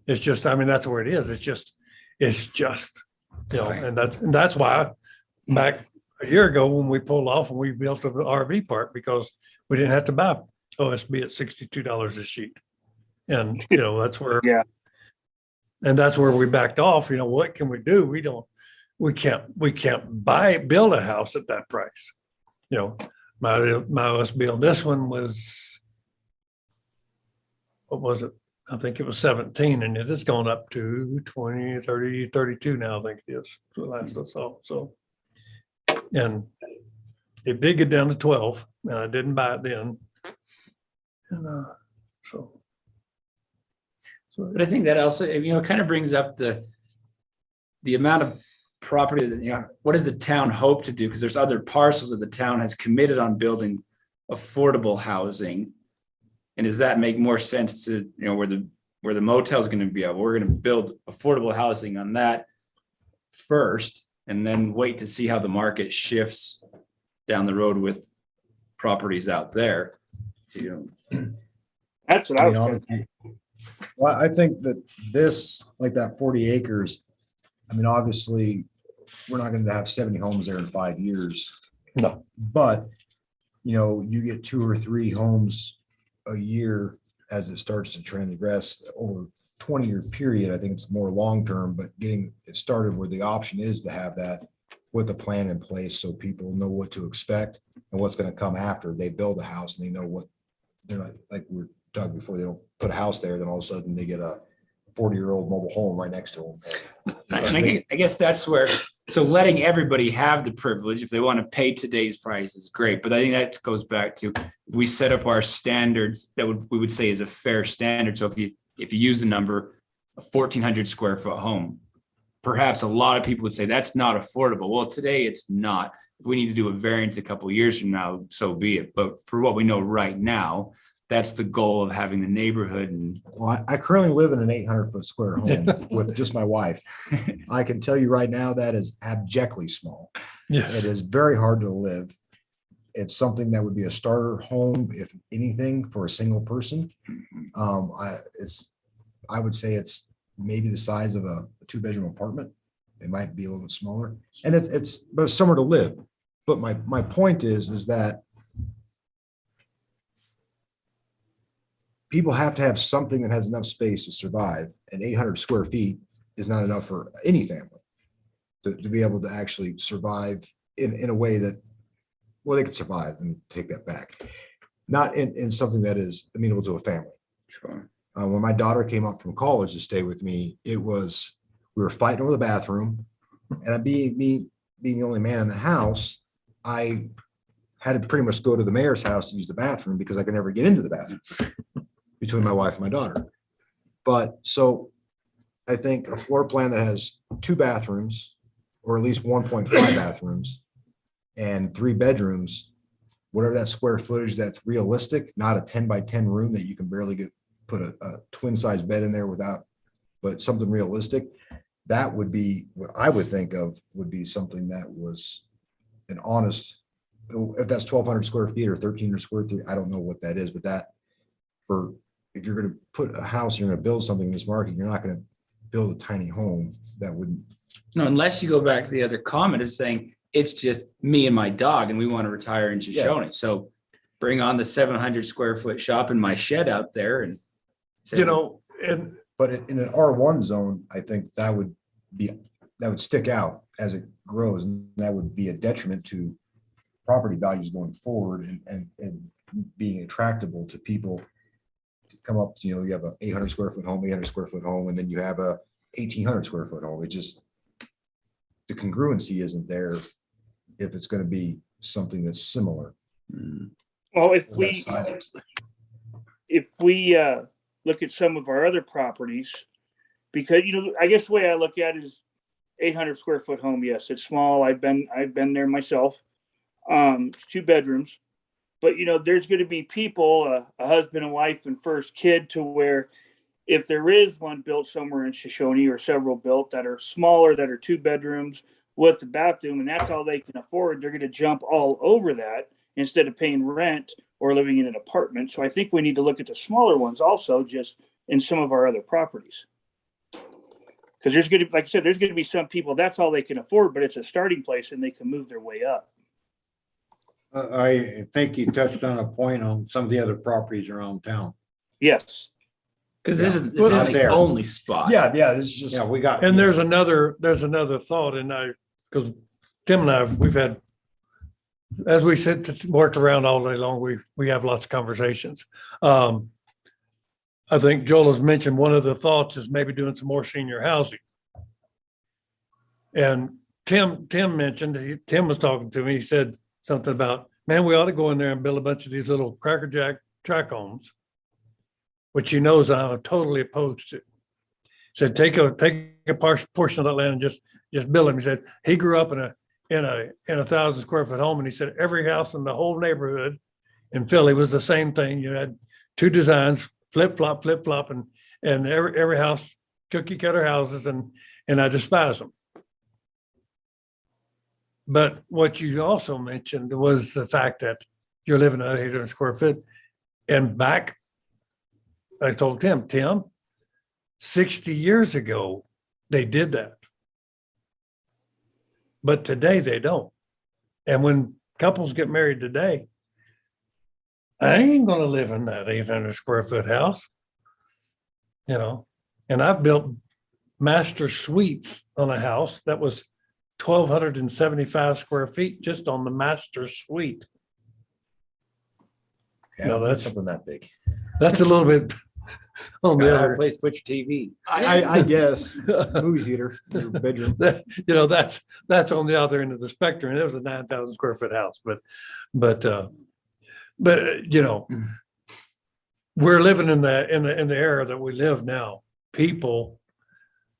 It's just, I mean, that's where it is. It's just, and that's why back a year ago when we pulled off and we built an RV park because we didn't have to buy OSB at $62 a sheet. And, that's where. Yeah. And that's where we backed off. What can we do? We can't build a house at that price. My OSB on this one was, what was it? I think it was 17 and it has gone up to 20, 30, 32 now, I think it is. The last I saw. So, and it did get down to 12 and I didn't buy it then. And But I think that also, kind of brings up the amount of property that, what does the town hope to do? Because there's other parcels that the town has committed on building affordable housing. And does that make more sense to, where the motel is going to be at? We're going to build affordable housing on that first and then wait to see how the market shifts down the road with properties out there. That's what I was honestly, thinking. well, I think that this, like that 40 acres, obviously, we're not going to have 70 homes there in 5 years. No. But, you get 2 or 3 homes a year as it starts to transgress over a 20-year period. I think it's more long-term, but getting it started where the option is to have that with a plan in place so people know what to expect and what's going to come after they build a house and they know what they're not, like we were talking before, they don't put a house there, then all of a sudden they get a 40-year-old mobile home right next to them. And I guess that's where, so letting everybody have the privilege, if they want to pay today's price is great. But I think that goes back to, if we set up our standards that we would say is a fair standard. So if you use the number, a 1,400 square foot home, perhaps a lot of people would say that's not affordable. Well, today it's not. If we need to do a variance a couple of years from now, so be it. But for what we know right now, that's the goal of having the neighborhood. And Well, I currently live in an 800-foot square home with just my wife. I can tell you right now that is abjectly small. yes. It is very hard to live. It's something that would be a starter home, if anything, for a single person. I would say it's maybe the size of a 2-bedroom apartment. It might be a little bit smaller, and but it's somewhere to live. But my point is that people have to have something that has enough space to survive, and 800 square feet is not enough for any family to be able to actually survive in a way that, well, they could survive, and take that back. Not in something that is amenable to a family. sure. When my daughter came up from college to stay with me, we were fighting over the bathroom, and being the only man in the house, I had to pretty much go to the mayor's house to use the bathroom because I could never get into the bathroom between my wife and my daughter. But so I think a floor plan that has 2 bathrooms, or at least 1.5 bathrooms and 3 bedrooms, whatever that square footage that's realistic, not a 10 by 10 room that you can barely put a twin size bed in there without but something realistic, that would be what I would think of would be something that was an honest, if that's 1,200 square feet or 1,300 square feet, I don't know what that is, but that for, if you're gonna put a house, you're gonna build something in this market, you're not gonna build a tiny home that would, No, unless you go back to the other comment of saying, it's just me and my dog and we want to retire in Shoshoni. So bring on the 700 square foot shop in my shed out there and. say, You know, and but in an R1 zone, I think that would stick out as it grows, and that would be a detriment to property values going forward and being attractable to people to come up, you know, you have a 800 square foot home, 800 square foot home, and then you have a 1,800 square foot home. It just, the congruency isn't there if it's going to be something that's similar. Well, That size. if we look at some of our other properties, because, you know, I guess the way I look at it is 800 square foot home. Yes, it's small. I've been there myself. 2 bedrooms, but you know, there's going to be people, a husband and wife and first kid, to where if there is one built somewhere in Shoshoni or several built that are smaller, that are 2 bedrooms with the bathroom, and that's all they can afford, they're going to jump all over that instead of paying rent or living in an apartment. So I think we need to look at the smaller ones also, just in some of our other properties. Because there's going to, like I said, there's going to be some people, that's all they can afford, but it's a starting place and they can move their way up. I think you touched on a point on some of the other properties around town. Yes. Because this isn't Well, the there. only spot. Yeah, this is just. Yeah, we got. and there's another thought, and because Tim and I, we've had, as we sit, worked around all day long, we have lots of conversations. I think Joel has mentioned one of the thoughts is maybe doing some more senior housing. And Tim mentioned, Tim was talking to me, he said something about, man, we ought to go in there and build a bunch of these little Cracker Jack track homes, which he knows I'm totally opposed to. Said, take a portion of that land and just build them. He said, he grew up in a 1,000 square foot home. And he said, every house in the whole neighborhood in Philly was the same thing. You had 2 designs, flip flop, and every house, cookie cutter houses, and I despise them. But what you also mentioned was the fact that you're living at 800 square feet. And back, I told Tim, 60 years ago, they did that. But today they don't. And when couples get married today, I ain't gonna live in that 800 square foot house. You know, and I've built master suites on a house that was 1,275 square feet just on the master suite. No, that's something that big. That's a little bit on the Gotta have a other. place to put your TV. I guess, movie theater, your bedroom. You know, that's on the other end of the spectrum. And it was a 9,000 square foot house, but you know, we're living in the era that we live now. People,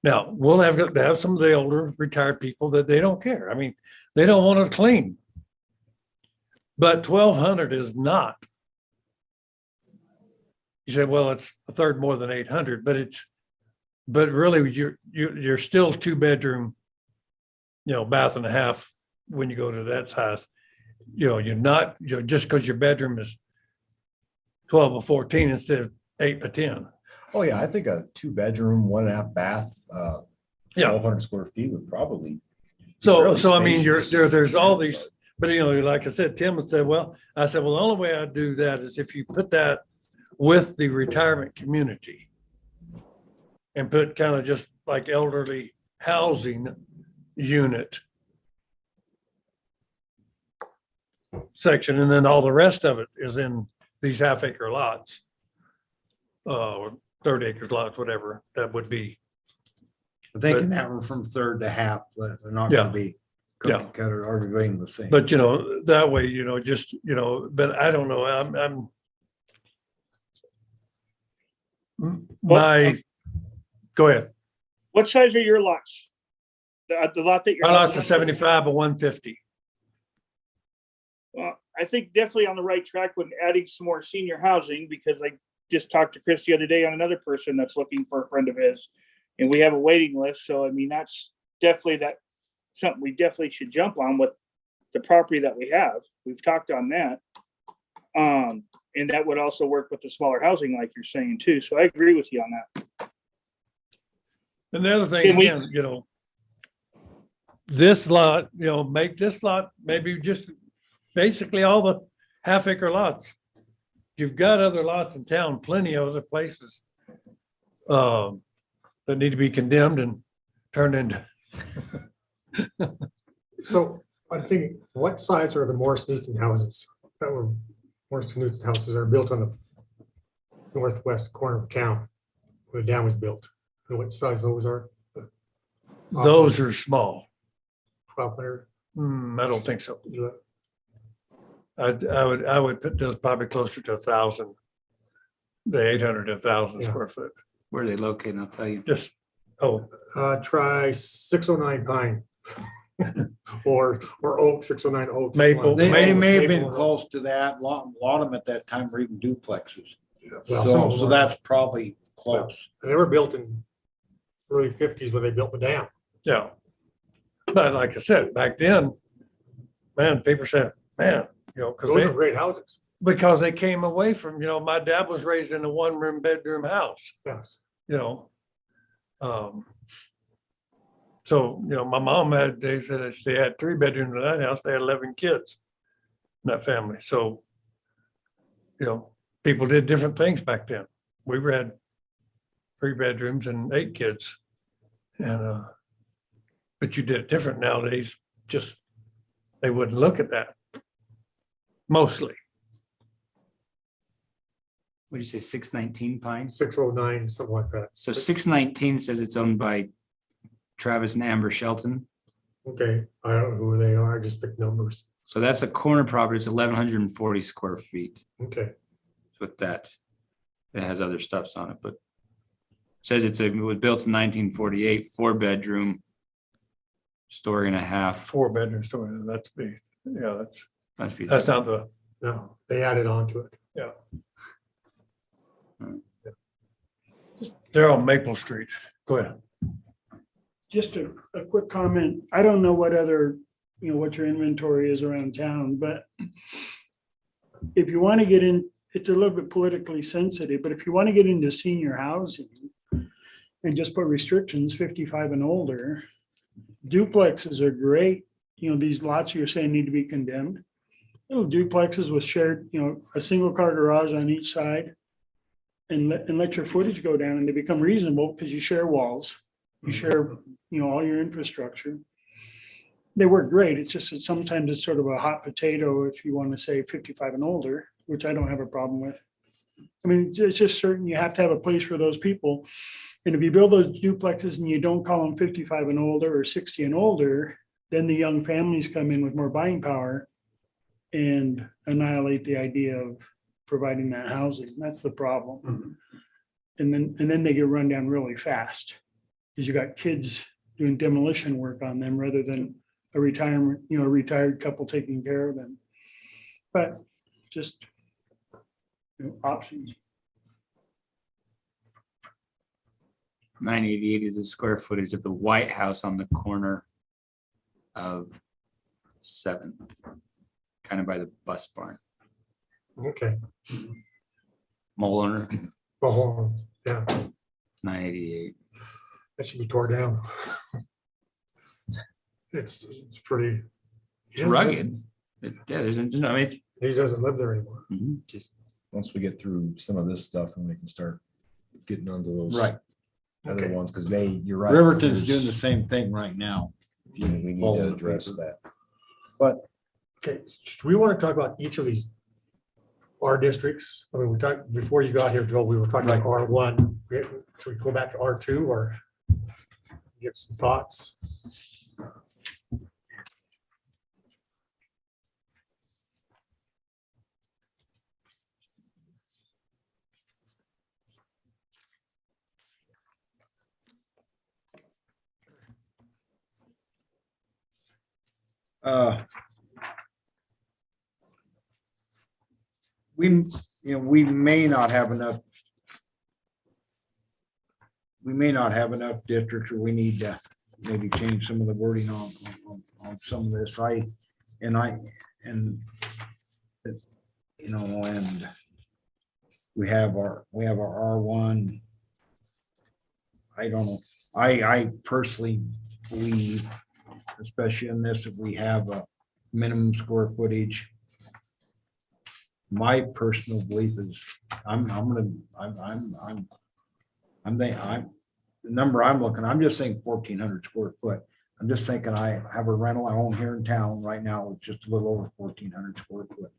now we'll have to have some of the older retired people that they don't care. I mean, they don't want to clean. But 1,200 is not. You say, well, it's a third more than 800, but really you're still 2 bedroom, you know, bath and a half when you go to that size. You know, you're not, just because your bedroom is 12 or 14 instead of 8 or 10. Oh, yeah, I think a 2 bedroom, 1.5 bath, Yeah. 1,200 square feet would probably. So fairly I mean, spacious. there's all these, but you know, like I said, Tim would say, well, the only way I do that is if you put that with the retirement community and put kind of just like elderly housing unit section, and then all the rest of it is in these half-acre lots, or 30 acre lots, whatever that would be. Thinking that we're from third to half, but they're not Yeah. gonna be Yeah. cookie cutter or going the same. But, you know, that way, you know, just, you know, but I don't know, I'm go ahead. What size are your lots? The lot that you're. My lots are 75 by 150. Well, I think definitely on the right track with adding some more senior housing, because I just talked to Chris the other day on another person that's looking for a friend of his And we have a waiting list, so I mean, that's definitely something we definitely should jump on with the property that we have. We've talked on that. And that would also work with the smaller housing, like you're saying too. So I agree with you on that. And the other thing, Can we- again, you know, this lot, you know, make this lot maybe just basically all the half-acre lots. You've got other lots in town, plenty of other places that need to be condemned and turned into. So I think, what size are the Morris Newton houses that were, Morris Newton houses are built on the northwest corner of town, where the dam was built? And what size those are? Those are small. 1,200? I don't think so. I would put those probably closer to 1,000. The 800 to 1,000 Yeah. square foot. Where are they located? I'll tell you. Just, oh, Try 609 Pine. Or Oak, 609 Oak. Maple. They may have been Maple. close to that. A lot of them at that time were even duplexes. Well, some of them So were. that's probably close. They were built in early 50s when they built the dam. yeah. But like I said, back then, man, people said, man, you know, Those are great houses. because they came away from, you know, my dad was raised in a one-room bedroom house, Yes. you know. So, you know, my mom had, they said they had 3 bedrooms in that house. They had 11 kids in that family. So, you know, people did different things back then. We had 3 bedrooms and 8 kids. And, but you did it different nowadays. Just, they wouldn't look at that. Mostly. What'd you say, 619 Pine? 609, something like that. So 619 says it's owned by Travis and Amber Shelton. Okay, I don't know who they are. I just picked numbers. So that's a corner property. It's 1,140 square feet Okay. with that. It has other stuffs on it, but says it was built in 1948, 4-bedroom, story and a half. 4-bedroom story. That's big. Yeah, Must be. that's not the, No, they added on to it. yeah. They're on Maple Street. Go ahead. Just a quick comment. I don't know what other, what your inventory is around town, but if you want to get in, it's a little bit politically sensitive, but if you want to get into senior housing and just put restrictions, 55 and older, duplexes are great. These lots you're saying need to be condemned. Little duplexes with shared, a single car garage on each side. And let your footage go down, and they become reasonable because you share walls, you share, all your infrastructure. They work great. It's just that sometimes it's sort of a hot potato if you want to say 55 and older, which I don't have a problem with. I mean, it's just certain you have to have a place for those people. And if you build those duplexes and you don't call them 55 and older or 60 and older, then the young families come in with more buying power and annihilate the idea of providing that housing. That's the problem. And then they get run down really fast because you got kids doing demolition work on them rather than a retired couple taking care of them. But just options. 988 is the square footage of the White House on the corner of 7th, kind of by the bus barn. Okay. Mole owner, Oh, yeah, 988. that should be tore down. It's pretty. It's rugged. Yeah, there's no, I mean, He doesn't live there anymore. just Once we get through some of this stuff and we can start getting onto those. Right. Other Okay. ones, because you're right. Riverton's doing the there's- same thing right now. We need All to the address people. that. But Okay, do we want to talk about each of these R districts? I mean, we talked, before you got here, Joel, we were talking about R1. Should we go back to R2 or give some thoughts? uh, we may not have enough we may not have enough districts, or we need to maybe change some of the wording on some of this. And it's, you know, and we have our R1. I don't know. I personally believe, especially in this, if we have a minimum square footage, my personal belief is the number I'm looking, I'm just saying 1,400 square foot. I'm just thinking I have a rental I own here in town right now. It's just a little over 1,400 square foot.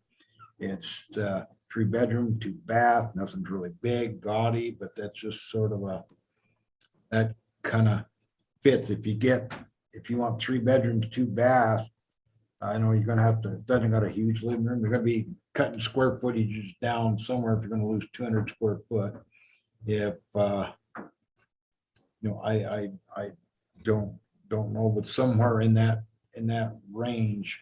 It's 3-bedroom, 2-bath, nothing's really big, gaudy, but that's just sort of that kind of fits. If you want 3 bedrooms, 2 baths, I know you're gonna have to, it doesn't got a huge living room. They're gonna be cutting square footage down somewhere if you're gonna lose 200 square foot. If, I don't know, but somewhere in that range,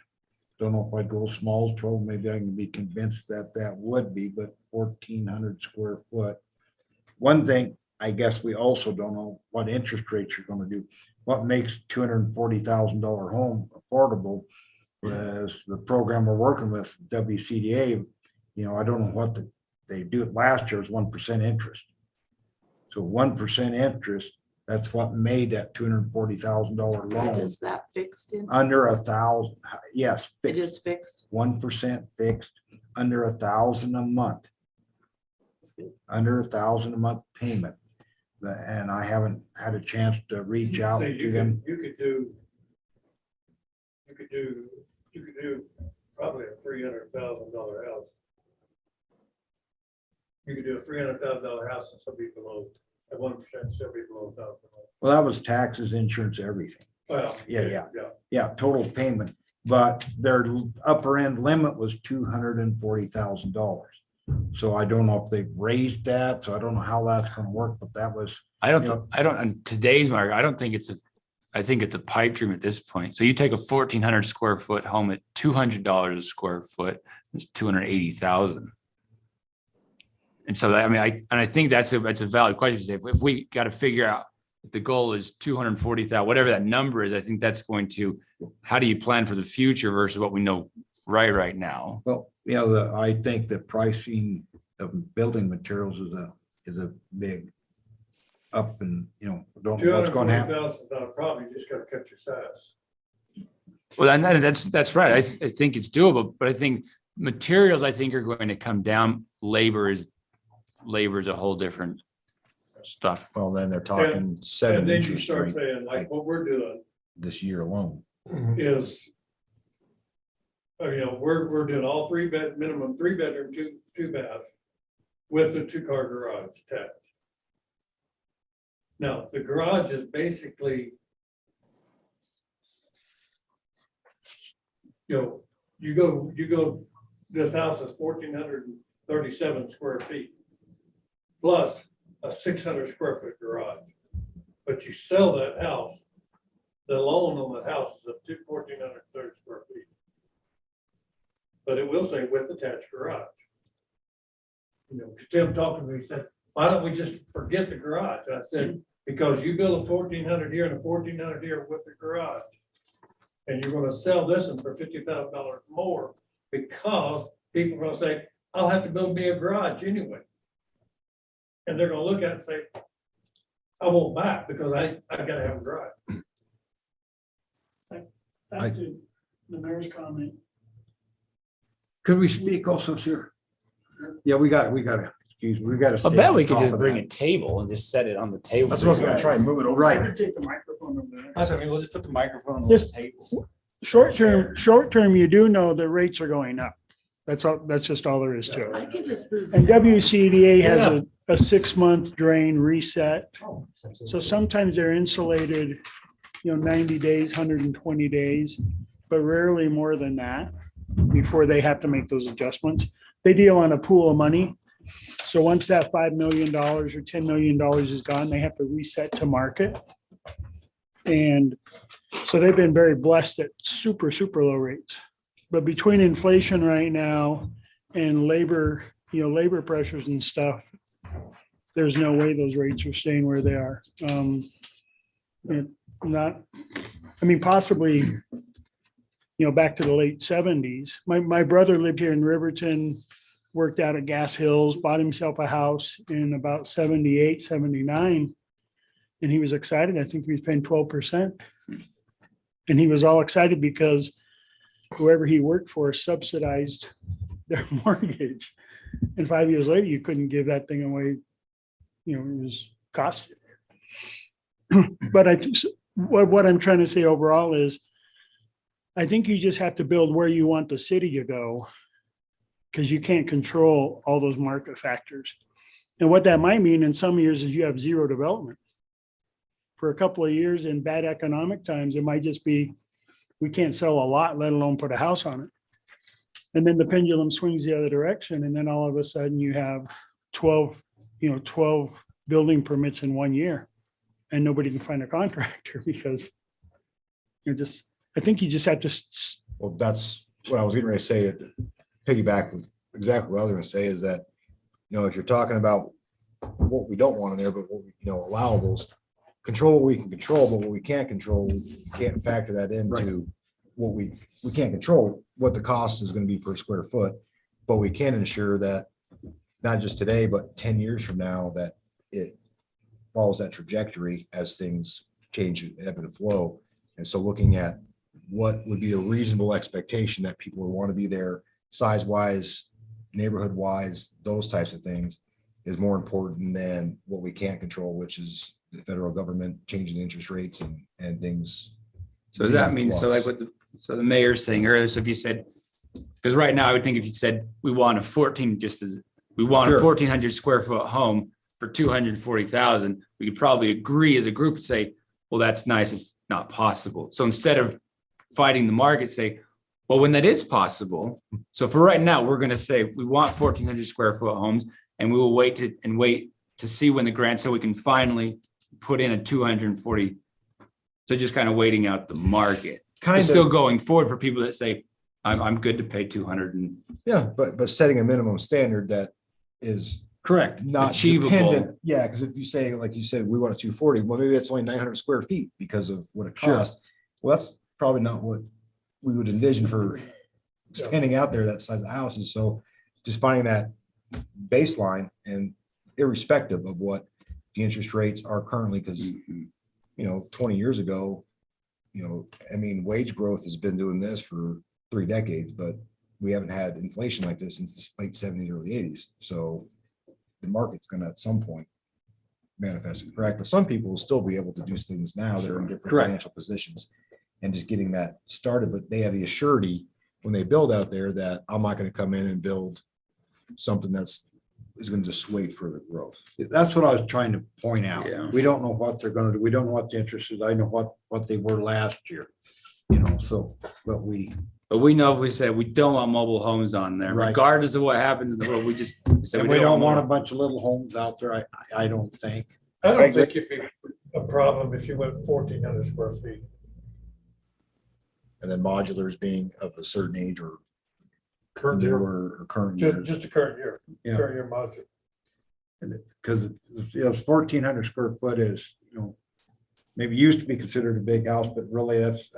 don't know if I'd go small as 12, maybe I can be convinced that would be, but 1,400 square foot. One thing, I guess we also don't know what interest rates are gonna do. What makes $240,000 home affordable is the program we're working with, WCDA. I don't know what they do. It last year was 1% interest. So 1% interest, that's what made that $240,000 loan Is that fixed in? under 1,000. Yes, It is fixed. 1% fixed, under 1,000 a month. Under 1,000 a month payment. And I haven't had a chance to reach out So to them. You could do probably a $300,000 house. You could do a $300,000 house and still be below, at 1% still be below 1,000. Well, that was taxes, insurance, everything. Well, Yeah. Yeah, total payment, but their upper end limit was $240,000. So I don't know if they've raised that, so I don't know how that's gonna work, but that was, on today's market, I think it's a pipe dream at this point. So you take a 1,400 square foot home at $200 a square foot, it's 280,000. And so I think that's a valid question. If we got to figure out if the goal is 240,000, whatever that number is, I think that's going to, how do you plan for the future versus what we know right now? well, I think the pricing of building materials is a big up, and don't know what's going to happen. $240,000 probably just gotta cut your size. Well, and that's right. I think it's doable, but I think materials, are going to come down. Labor is a whole different stuff. Well, then they're talking 7 And then you interest start rate saying, like, what we're doing this year alone. is, we're doing all minimum 3-bedroom, 2-bath with the 2-car garage attached. Now, the garage is basically, you go, this house is 1,437 square feet plus a 600 square foot garage. But you sell that house, the loan on the house is up to 1,430 square feet. But it will say with attached garage. Tim talking to me, he said, why don't we just forget the garage? And I said, because you build a 1,400 here and a 1,400 here with the garage. And you're gonna sell this one for $50,000 more because people are gonna say, I'll have to build me a garage anyway. And they're gonna look at it and say, I won't buy it because I gotta have a garage. Back to the mayor's comment. Could we speak also, sir? Yeah, we got to. I bet we could just bring a table and just set it on the table. That's what I was gonna try and move it over. I Right. could take the microphone over there. That's what I mean. We'll just put the microphone on Just- the table. Short term, you do know the rates are going up. That's all, that's just all there is to I it. could just move. And that. WCDA has a 6-month drain reset. So sometimes they're insulated, 90 days, 120 days, but rarely more than that before they have to make those adjustments. They deal on a pool of money. So once that $5 million or $10 million is gone, they have to reset to market. And so they've been very blessed at super low rates. But between inflation right now and labor pressures and stuff, there's no way those rates are staying where they are. Not, I mean, possibly, back to the late 70s. My brother lived here in Riverton, worked out at Gas Hills, bought himself a house in about 78, 79. And he was excited. I think he was paying 12%. And he was all excited because whoever he worked for subsidized their mortgage. And 5 years later, you couldn't give that thing away. It was costly. But what I'm trying to say overall is, I think you just have to build where you want the city to go, because you can't control all those market factors. And what that might mean in some years is you have zero development. For a couple of years in bad economic times, it might just be, we can't sell a lot, let alone put a house on it. And then the pendulum swings the other direction. And then all of a sudden you have 12 building permits in 1 year, and nobody can find a contractor because I think you just have to. Well, that's what I was getting ready to say. Piggyback with exactly what I was going to say is that, if you're talking about what we don't want in there, but what allowables, control what we can control, but what we can't control, we can't factor that into what we can't control what the cost is going to be per square foot, but we can ensure that not just today, but 10 years from now, that it follows that trajectory as things change, ebb and flow. And so looking at what would be a reasonable expectation that people would want to be there size wise, neighborhood wise, those types of things is more important than what we can't control, which is the federal government changing interest rates and things. So does that mean, so like what the mayor's saying earlier, so if you said, because right now I would think if you said, we want a 1,400 square foot home for 240,000, we could probably agree as a group and say, well, that's nice, it's not possible. So instead of fighting the market, say, well, when that is possible, so for right now, we're going to say we want 1,400 square foot homes, and we will wait to see when the grant, so we can finally put in a 240. So just kind of waiting out the market, still going forward for people that say, I'm good to pay 200 and Yeah, but setting a minimum standard that is Correct. not Achievable. dependent. Yeah, because if you say, like you said, we want a 240, well, maybe that's only 900 square feet because of what it Sure. costs. Well, that's probably not what we would envision for expanding out there that size of houses. So just finding that baseline, and irrespective of what the interest rates are currently, because 20 years ago, wage growth has been doing this for 3 decades, but we haven't had inflation like this since the late 70s, early 80s. So the market's going to at some point manifest it correct. But some people will still be able to do things now that are in different Correct. financial positions and just getting that started. But they have the assurity when they build out there that I'm not going to come in and build something is going to dissuade further growth. That's what I was trying to point out. Yeah. We don't know what they're gonna do. We don't know what the interest is. I know what they were last year. So, but we know if we said we don't want mobile homes on there, Right. regardless of what happens in the world, we said and we don't want a mobile- bunch of little homes out there. I don't think. I don't think it'd be a problem if you went 1,400 square feet. And then modulars being of a certain age or Current year, newer or current year. just the current year, Yeah. current year module. Because it's 1,400 square foot is, maybe used to be considered a big house, but really that's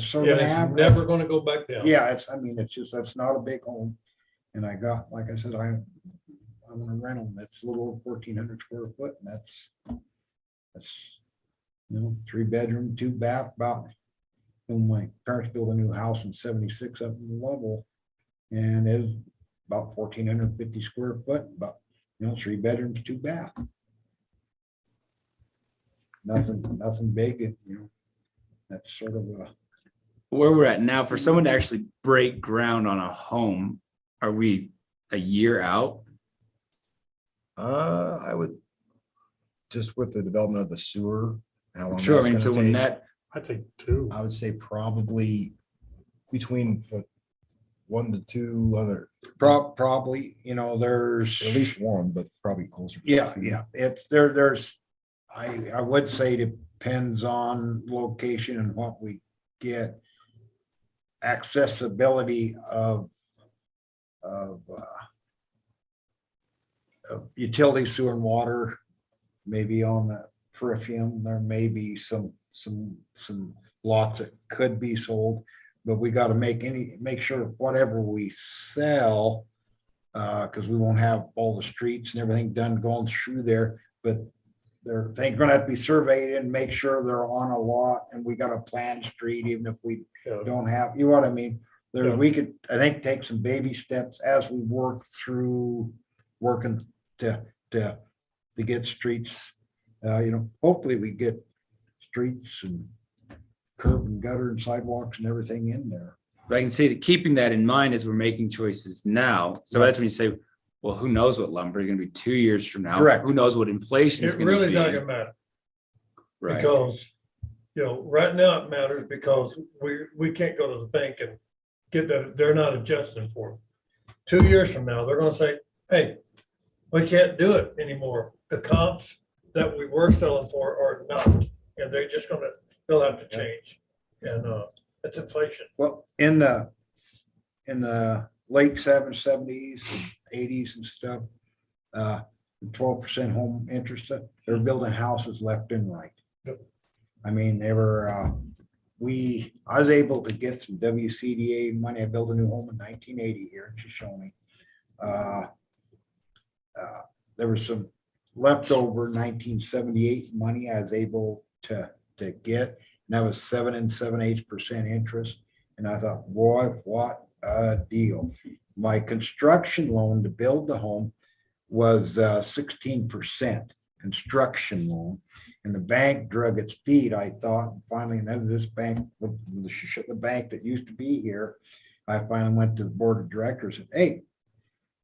sort Yeah, of an it's average. never gonna go back down. Yeah, that's not a big home. And I got, like I said, I'm gonna rent them. That's a little over 1,400 square foot, and that's 3 bedroom, 2 bath, about. When my parents built a new house in 76 up in Lovell, and it was about 1,450 square foot, about 3 bedrooms, 2 bath. Nothing big, that's sort of a. where we're at now, for someone to actually break ground on a home, are we a year out? I would, just with the development of the sewer, how long Sure, that's I mean, gonna so when take, that, I think 2. I would say probably between 1 to 2 other, Probably, there's. at least 1, but probably closer. to Yeah, 2. yeah, there's, I would say depends on location and what we get. Accessibility of utility, sewer and water maybe on the peripherum, there may be some lots that could be sold. But we gotta make sure whatever we sell, cause we won't have all the streets and everything done going through there, but they're gonna have to be surveyed and make sure they're on a lot, and we got a planned street, even if we Yeah. don't have, you know what I mean? There, Yeah. we could, I think, take some baby steps as we work through working to get streets. Hopefully we get streets and curb and gutter and sidewalks and everything in there. But I can say that keeping that in mind as we're making choices now. So that's when you say, well, who knows what lumber is gonna be 2 years from now? Correct. Who knows what inflation is It gonna really be? doesn't matter. Right. Because, right now it matters because we can't go to the bank and get that, they're not adjusting for it. 2 years from now, they're gonna say, hey, we can't do it anymore. The comps that we were selling for are not, and they'll have to change. And it's inflation. Well, in the late 70s, 80s and stuff, 12% home interest, they were building houses left and right. Yep. I mean, they were, I was able to get some WCDA money. I built a new home in 1980 here in Shoshoni. There was some leftover 1978 money I was able to get, and that was 7 7/8% interest. And I thought, boy, what a deal. My construction loan to build the home was 16% construction loan. And the bank drug its feet, I thought. Finally, and then this bank, the bank that used to be here, I finally went to the board of directors and, hey,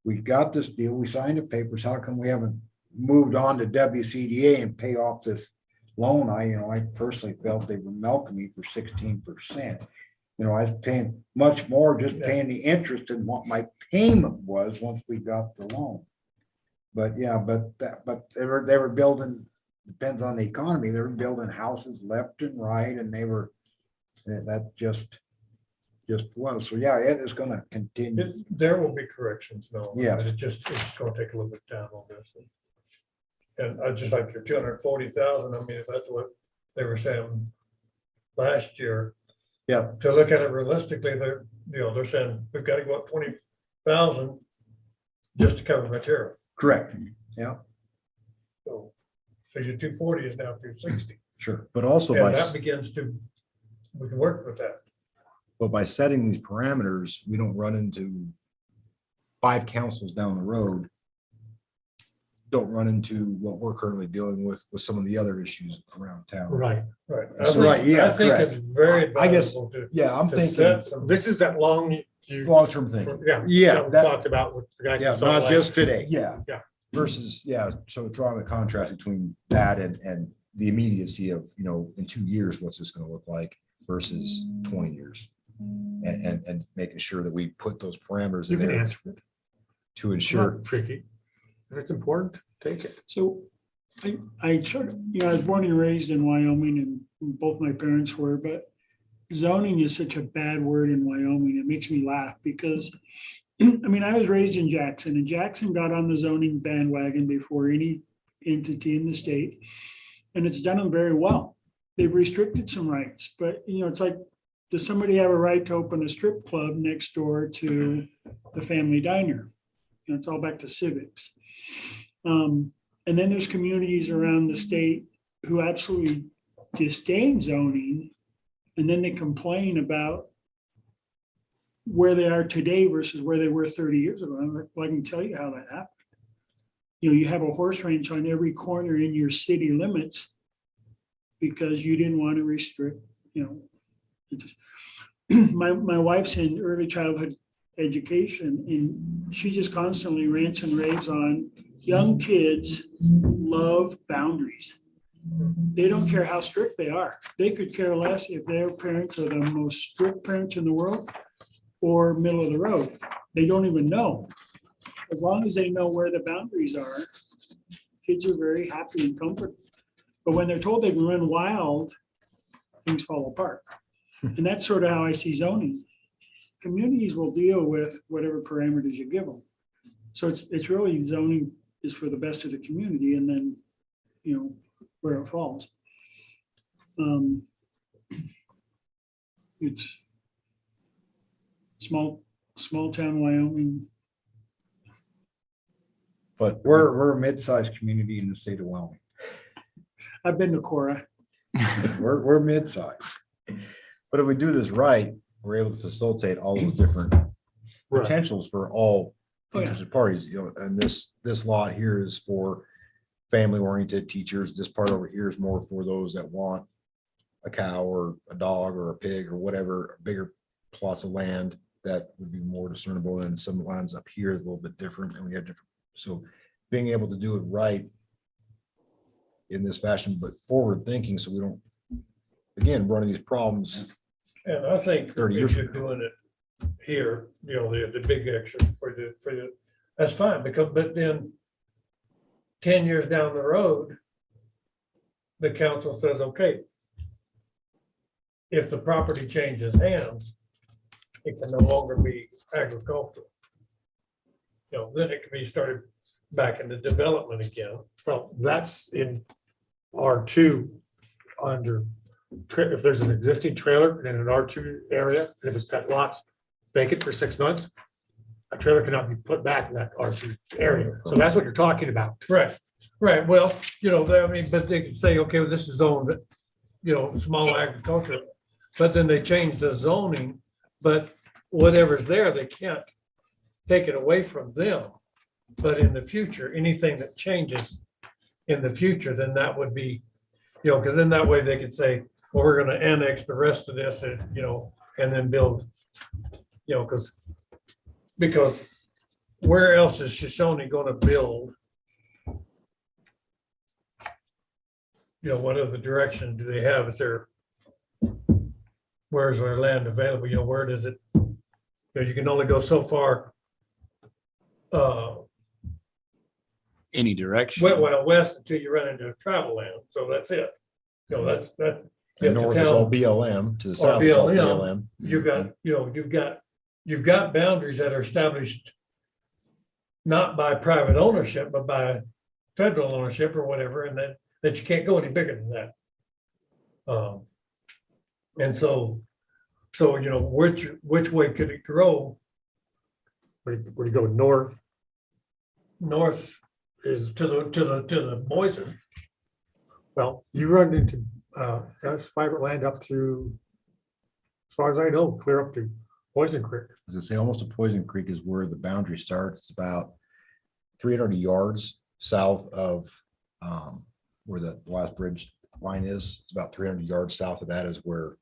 we've got this deal. We signed the papers. How come we haven't moved on to WCDA and pay off this loan? I personally felt they were milking me for 16%. I was paying much more, just paying the interest than what my payment was once we got the loan. But yeah, but they were building, depends on the economy, they were building houses left and right, and that just was. So yeah, it is gonna continue. There will be corrections, no. Yes. It's gonna take a little bit of time on this. And I just like your 240,000, I mean, if that's what they were saying last year. Yeah. To look at it realistically, they're saying we've got to go up 20,000 just to cover material. Correct. Yeah, So your 240 is now 260. sure. But also And by, that begins to, we can work with that. but by setting these parameters, we don't run into 5 councils down the road. Don't run into what we're currently dealing with some of the other issues around town. Right. Right. That's right, yeah, I think correct. it's very I guess- valuable to. Yeah, I'm to thinking set some- This is that long, long-term thinking. yeah, Yeah, we that- talked about with the guys. Yeah, from Salt not Lake. just today. Yeah. Yeah. Versus, yeah, so drawing the contrast between that and the immediacy of, in 2 years, what's this gonna look like versus 20 years? And making sure that we put those parameters You in can there answer it. to It's ensure. not tricky. If it's important, take it. So I sort of, I was born and raised in Wyoming and both my parents were, but zoning is such a bad word in Wyoming. It makes me laugh because, I was raised in Jackson and Jackson got on the zoning bandwagon before any entity in the state. And it's done them very well. They've restricted some rights, but it's like, does somebody have a right to open a strip club next door to the family diner? It's all back to civics. And then there's communities around the state who absolutely disdain zoning. And then they complain about where they are today versus where they were 30 years ago. I can tell you how that happened. You have a horse ranch on every corner in your city limits because you didn't want to restrict, it just, my wife's in early childhood education and she just constantly rants and raves on young kids love boundaries. They don't care how strict they are. They could care less if their parents are the most strict parents in the world or middle of the road. They don't even know. As long as they know where the boundaries are, kids are very happy and comfortable. But when they're told they can run wild, things fall apart. And that's sort of how I see zoning. Communities will deal with whatever parameters you give them. So it's really zoning is for the best of the community. And then you know, where it falls. It's small town Wyoming. But we're a mid-sized community in the state of Wyoming. I've been to Cora. We're mid-sized. But if we do this right, we're able to facilitate all those different Right. potentials for all Oh, yeah. interested parties, and this lot here is for family-oriented teachers. This part over here is more for those that want a cow or a dog or a pig or whatever, bigger plots of land that would be more discernible, and some lands up here is a little bit different, and we have different, so being able to do it right in this fashion, but forward thinking, so we don't, again, run into these problems. And I think 30 if years you're doing it here, you know, the big extra for the, that's fine, because, but then 10 years down the road, the council says, okay, if the property changes hands, it can no longer be agricultural. You know, then it can be started back into development again. Well, that's in R2 under, if there's an existing trailer in an R2 area, and if it's that lot vacant for 6 months, a trailer cannot be put back in that R2 area. So that's what you're talking about. Right, right. Well, you know, I mean, but they could say, okay, well, this is zoned, you know, small agriculture. But then they change the zoning, but whatever's there, they can't take it away from them. But in the future, anything that changes in the future, then that would be, you know, because then that way they could say, well, we're gonna annex the rest of this and, you know, and then build, you know, because where else is Shoshoni gonna build? You know, what other direction do they have? Is there, where's their land available? You know, where does it, you know, you can only go so far. Any direction. Well, west until you run into travel land. So that's it. You know, that's. The north is all BLM, to the south is all BLM. BLM. You've got, you know, you've got boundaries that are established not by private ownership, but by federal ownership or whatever, and that you can't go any bigger than that. And so, you know, which way could it grow? Where you go north, North is to the Boise. well, you run into that's private land up through, as far as I know, clear up to Poison Creek. As I say, almost to Poison Creek is where the boundary starts. It's about 300 yards south of where the last bridge line is. It's about 300 yards south of that is where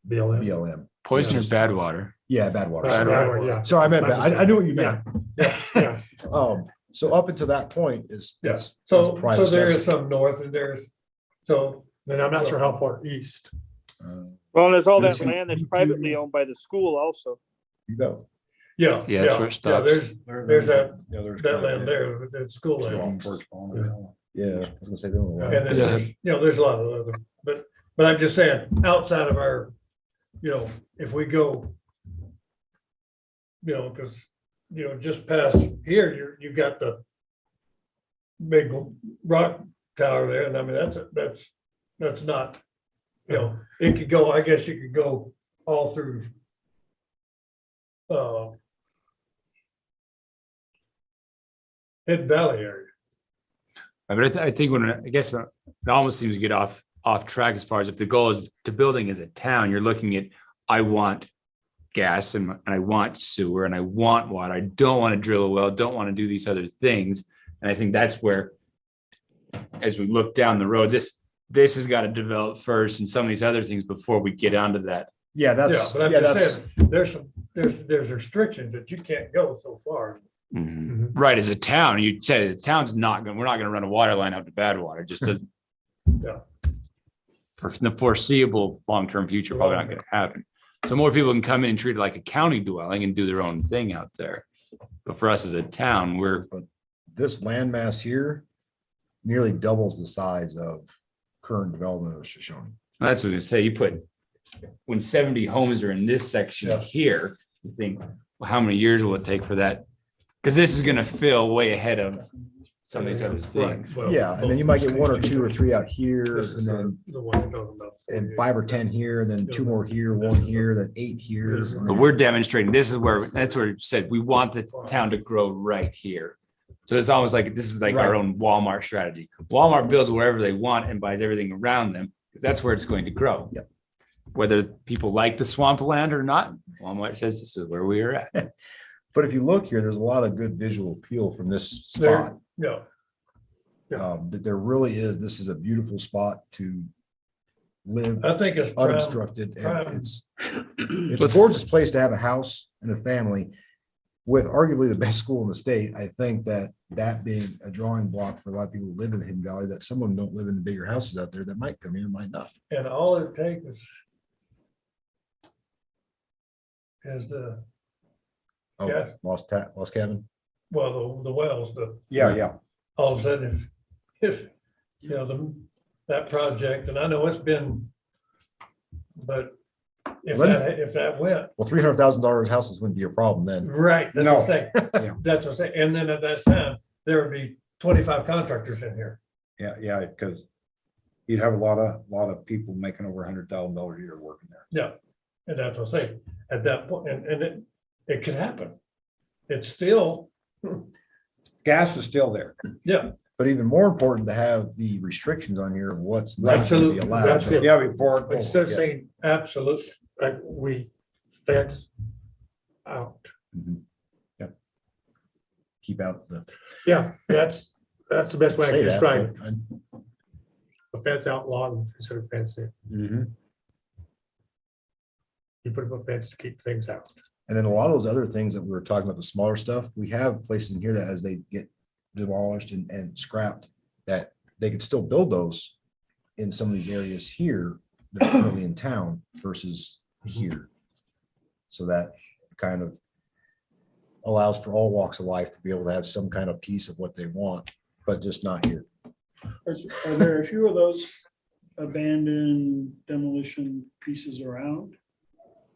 BLM. BLM. Poisonous bad water. Yeah, Badwater. Badwater, yeah. Sorry, I meant bad. I knew what you meant. Yeah. So up until that point is. Yes. that's So private. there is some north and there's, so. And I'm not sure how far east. Well, and there's all that There's- land that's privately owned by the school also. You go. Yeah, Yeah, that's where it stops. There's that That land there, the school land. Yeah, I was gonna say. they don't allow- And then there's, you know, there's a lot of other, but I'm just saying, outside of our, you know, if we go, you know, because, you know, just past here, you've got the big rock tower there, and I mean, that's not, you know, it could go, I guess you could go all through Hidden Valley area. But I think I guess it almost seems to get off track as far as if the goal is to building as a town, you're looking at, I want gas and I want sewer and I want water. I don't want to drill a well, don't want to do these other things. And I think that's where, as we look down the road, this has got to develop first and some of these other things before we get onto that. Yeah, Yeah, that's, but I'm yeah, just that's, saying, there's restrictions that you can't go so far. Right, as a town, you said the town's we're not gonna run a water line out to Badwater, it just doesn't. Yeah. For the foreseeable long-term future, probably not gonna happen. So more people can come in and treat it like a county dwelling and do their own thing out there. But for us as a town, we're, this landmass here nearly doubles the size of current development of Shoshoni. that's what I say, you put, when 70 homes are in this section Yeah. here, you think, well, how many years will it take for that? Because this is gonna fill way ahead of some of these other things. Well, Yeah, and then you might get one or two or three out here, This is and then, the one you're talking about. and 5 or 10 here, then 2 more here, 1 here, then 8 here. This is- and But then- we're demonstrating, this is where, that's where it said, we want the town to grow right here. So it's almost like, this is like our Right. own Walmart strategy. Walmart builds wherever they want and buys everything around them, because that's where it's going to grow. Yep. Whether people like the swampland or not, Walmart says this is where we are at. But if you look here, there's a lot of good visual appeal from this There- spot. Yeah, That there really is, this is a beautiful spot to live I think it's prime, unobstructed. prime. And it's a gorgeous place to have a house and a family with arguably the best school in the state. I think that being a drawing block for a lot of people who live in the Hidden Valley, that some of them don't live in the bigger houses out there that might come here, might not. and all it takes is the, Oh, Yes. lost cabin. well, the wells, Yeah. all of a sudden, if, you know, that project, and I know it's been, but if that went, Well, $300,000 houses wouldn't be a problem then. right, that's what I'm saying. Yeah. That's what I'm saying, and then at that time, there would be 25 contractors in here. Yeah, because you'd have a lot of people making over $100,000 a year working there. Yeah, and that's what I'm saying, at that point, and it could happen. It's still, Gas is still there. yeah, But even more important to have the restrictions on here of what's not going to be Absolutely. allowed. That's it. Yeah, before. But instead of Yes. saying, absolutely. like, we fence out. Mhm. Yep. Keep out the. Yeah, that's the best way I say can that, describe it. but A fence outlaw instead of fencing. Mhm. You put up a fence to keep things out. And then a lot of those other things that we were talking about, the smaller stuff, we have places in here that as they get demolished and scrapped, that they could still build those in some of these areas here, that are currently in town versus here. So that kind of allows for all walks of life to be able to have some kind of piece of what they want, but just not here. Are there a few of those abandoned demolition pieces around?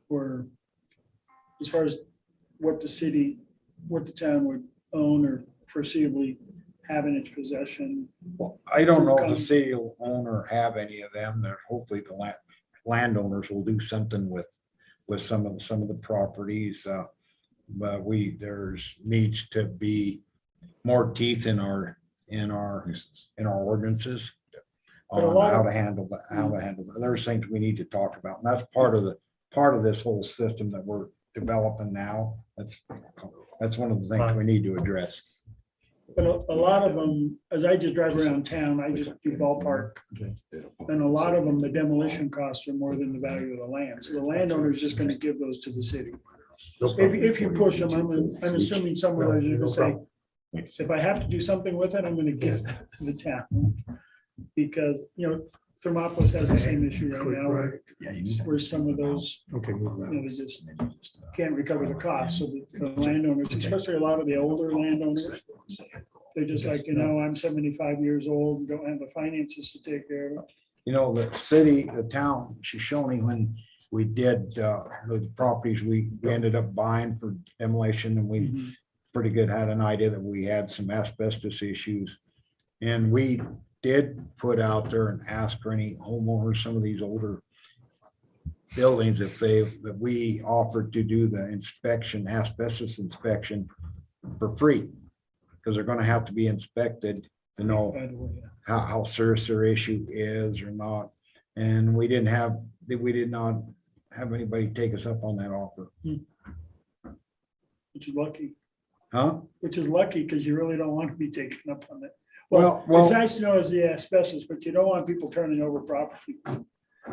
Or as far as what the town would own or foreseeably have in its possession? Well, I don't know if the city will own or have any of them. That hopefully the landowners will do something with some of the properties. But there's needs to be more teeth in our ordinances. But a On lot how of- to handle that. There's things we need to talk about. And that's part of this whole system that we're developing now. That's one of the things we need to address. But a lot of them, as I just drive around town, I just do ballpark. And a lot of them, the demolition costs are more than the value of the land. So the landowner is just gonna give those to the city. If you push them, I'm assuming somewhere there's gonna say, if I have to do something with it, I'm gonna give that to the town. Because, Thermopolis has the same issue right now, where some of those, Okay. they just can't recover the cost. So the landowners, especially a lot of the older landowners, they're just like, I'm 75 years old and don't have the finances to take care of it. The town, Shoshoni, when we did the properties we ended up buying for demolition, and we pretty good had an idea that we had some asbestos issues. And we did put out there and ask for any homeowners, some of these older buildings, that we offered to do the asbestos inspection for free. Because they're gonna have to be inspected to know By the way, how serious their issue is or not. And we did not have anybody take us up on that offer. which is lucky. Huh? Which is lucky because you really don't want to be taken up on it. Well, It's nice to know it's the asbestos, but you don't want people turning over properties.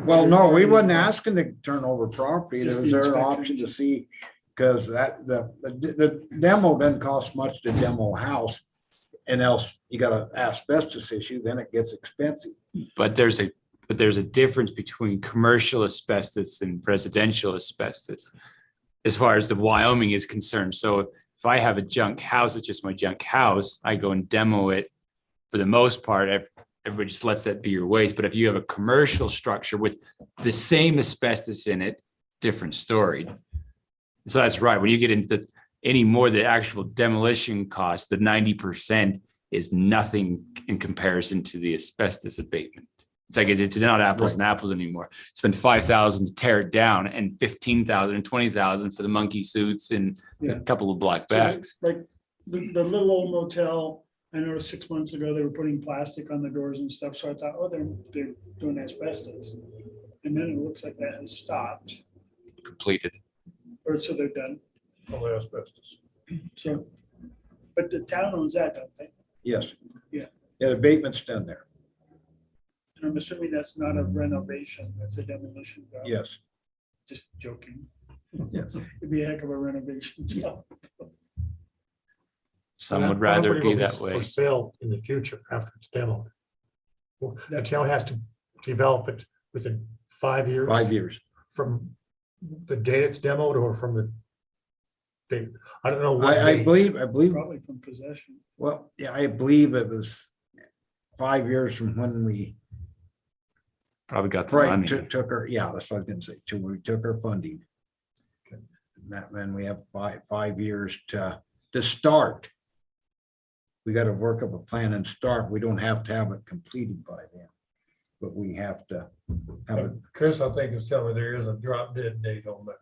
Well, no, we wasn't asking to turn over property. Just There the was their inspection. option to see, because the demo doesn't cost much to demo a house. And else you got an asbestos issue, then it gets expensive. But there's a difference between commercial asbestos and residential asbestos as far as the Wyoming is concerned. So if I have a junk house, it's just my junk house, I go and demo it. For the most part, everybody just lets that be your waste. But if you have a commercial structure with the same asbestos in it, different story. So that's right. When you get into any more the actual demolition cost, the 90% is nothing in comparison to the asbestos abatement. It's like it's not apples and apples anymore. Spend $5,000 to tear it down and $15,000 and $20,000 for the monkey suits and Yeah. a couple of black So, bags. Like the little old motel, I noticed 6 months ago, they were putting plastic on the doors and stuff. So I thought, oh, they're doing asbestos. And then it looks like that has stopped, Completed. or so they're done. Only asbestos. So, but the town owns that, don't they? Yes. Yeah. Yeah, the abatement's done there. And I'm assuming that's not a renovation, that's a demolition job. Yes. Just joking. Yeah. It'd be a heck of a renovation job. Some That would rather property be will that For way. sale in the future after it's demoed. Well, The That- town has to develop it within 5 years. 5 years. From the date it's demoed or from the date, I don't know. what I date. believe, Probably from possession. well, yeah, I believe it was 5 years from when we Probably got the right, money. took her, yeah, that's what I was gonna say, till we took our funding. And that, then we have 5 years to start. We gotta work up a plan and start. We don't have to have it completed by then. But we have to have it, Chris, I think is telling me there is a drop dead date on that.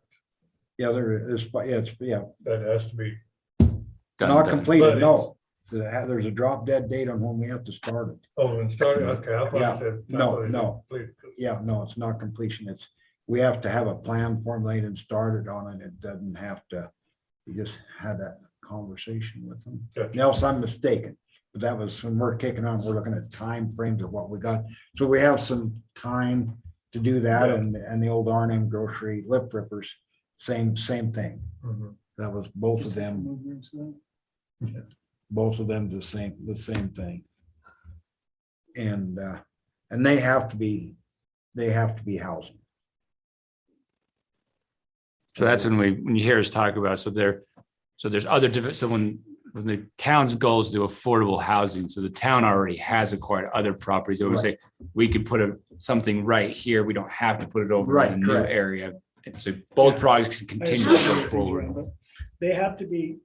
yeah, there is, yeah, it's, yeah, That has to be, Done, not done. completed, But no. There's a drop dead date on when we have to start it. oh, and started, okay. I thought Yeah. you said. I No, thought you said no. completed. Yeah, no, it's not completion. It's, we have to have a plan formulated and started on it. It doesn't have to, we just had that conversation with them. Gotcha. Else I'm mistaken, but that was when we're kicking on, we're looking at time frames of what we got. So we have some time to do that Yeah. and the old R&M grocery lip rippers, same thing. Mhm. That was both of them, Movements, though. the same thing. And they have to be housing. So that's when you hear us talk about, so there's other different, so when the town's goal is to do affordable housing, so the town already has acquired other properties. So we say, we could put something right here. We don't have to put it over in Right, a new correct. area. And so both projects can I continue assume to go everything's forward. around, but they have to be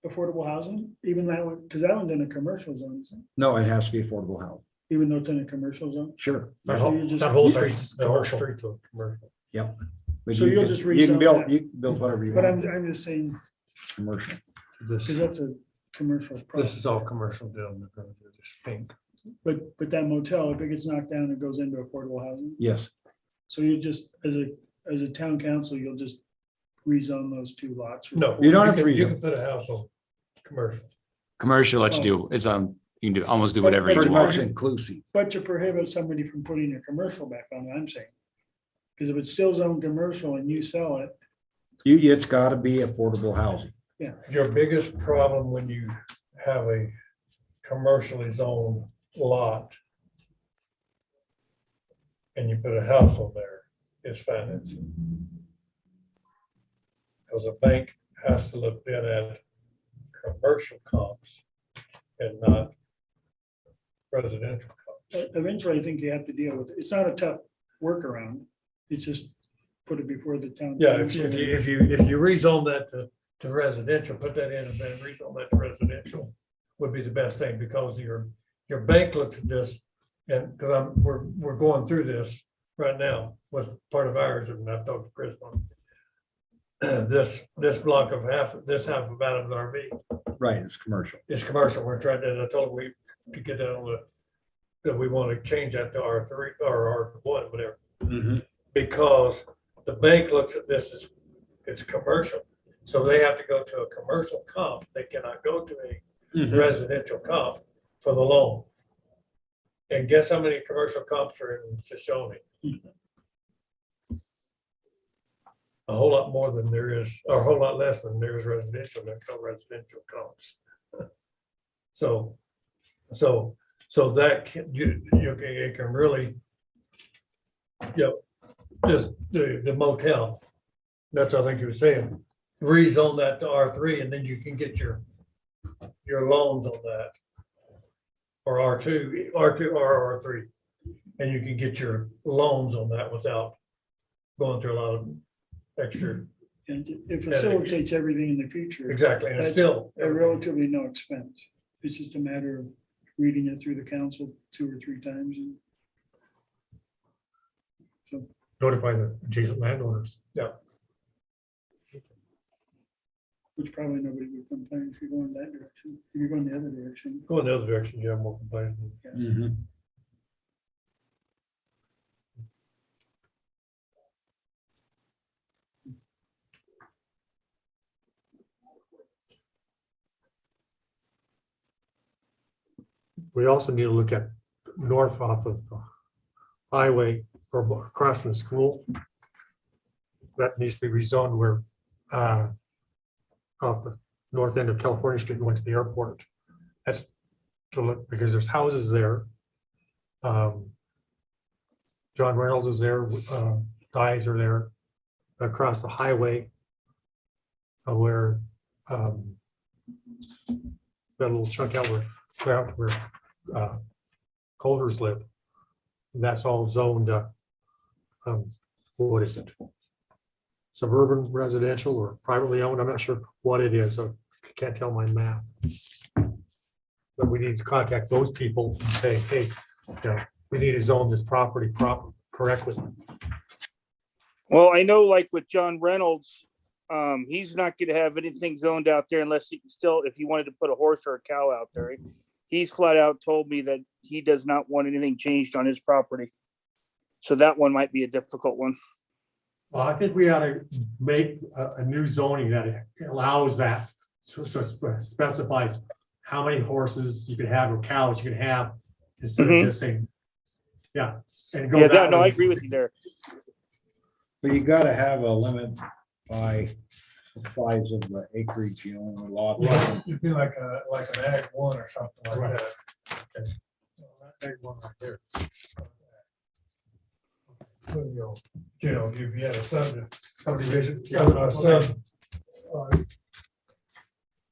affordable housing, even that one, because that one's in a commercial zone, isn't it? No, it has to be affordable housing. Even though it's in a commercial zone. Sure. That So whole, you just- that whole you- street's The whole commercial. streets are commercial. But So you you'll can- just you can rezone build, that. you can build whatever you But want. I'm just saying, Commercial. because This, that's a commercial this property. is all commercial down there. It's pink. But that motel, if it gets knocked down, it goes into affordable housing. Yes, So you just, as a town council, you'll just rezone those two lots. No. You don't have to can- You rezone. can put a house on commercial. Commercial lets you do, it's you can do, almost do whatever you pretty much want. inclusive. But to prohibit somebody from putting a commercial back on, I'm saying. Because if it's still zoned commercial and you sell it, It's gotta be affordable housing. Your biggest problem when you have a commercially zoned lot and you put a house on there is financing. Because a bank has to look then at commercial comps and not residential comps. eventually I think you have to deal with it. It's not a tough workaround. It's just put it before the town. Yeah, council. if you rezone that to residential, put that in and then rezone that to residential would be the best thing, because your bank looks at this, and because we're going through this right now with part of ours, and I've talked to Chris on this block of half of Adams RV Right, it's commercial. is commercial. We're trying to, I told him we could get that on that we want to change that to R3 or R1, whatever. Because the bank looks at this as it's commercial. So they have to go to a commercial comp. They cannot go to a residential comp for the loan. And guess how many commercial comps are in Shoshoni? A whole lot more than there is, or a whole lot less than there is residential, that call residential comps. So that it can really, just the motel, that's what I think you were saying, rezone that to R3, and then you can get your loans on that. Or R2 or R3, and you can get your loans on that without going through a lot of extra. And it facilitates everything in the future. Exactly, and it's still, At relatively no expense. It's just a matter of reading it through the council 2 or 3 times. And so, Notify the adjacent landowners. Yeah. which probably nobody would complain if you're going that direction. If you're going the other direction. Go in the other direction, you have more complaints. We also need to look at north off of the highway or across from the school. That needs to be rezoned where, off the north end of California Street going to the airport. That's to look, because there's houses there. John Reynolds is there, guys are there across the highway. Where, that little chunk out where Colders live. That's all zoned, what is it? Suburban residential or privately owned, I'm not sure what it is, so I can't tell my map. But we need to contact those people and say, hey, you know, we need to zone this property correctly. Well, I know like with John Reynolds, he's not gonna have anything zoned out there unless he can still, if he wanted to put a horse or a cow out there. He's flat out told me that he does not want anything changed on his property. So that one might be a difficult one. Well, I think we ought to make a new zoning that allows that, so it specifies how many horses you can have or cows you can have instead of just saying, yeah. And go Yeah, that no, I way. agree with you there. But you gotta have a limit by the size of the acreage, you know, a lot. You'd be like an ag one or something like Right. that. Ag one right there. So, you know, if you had a subdivision,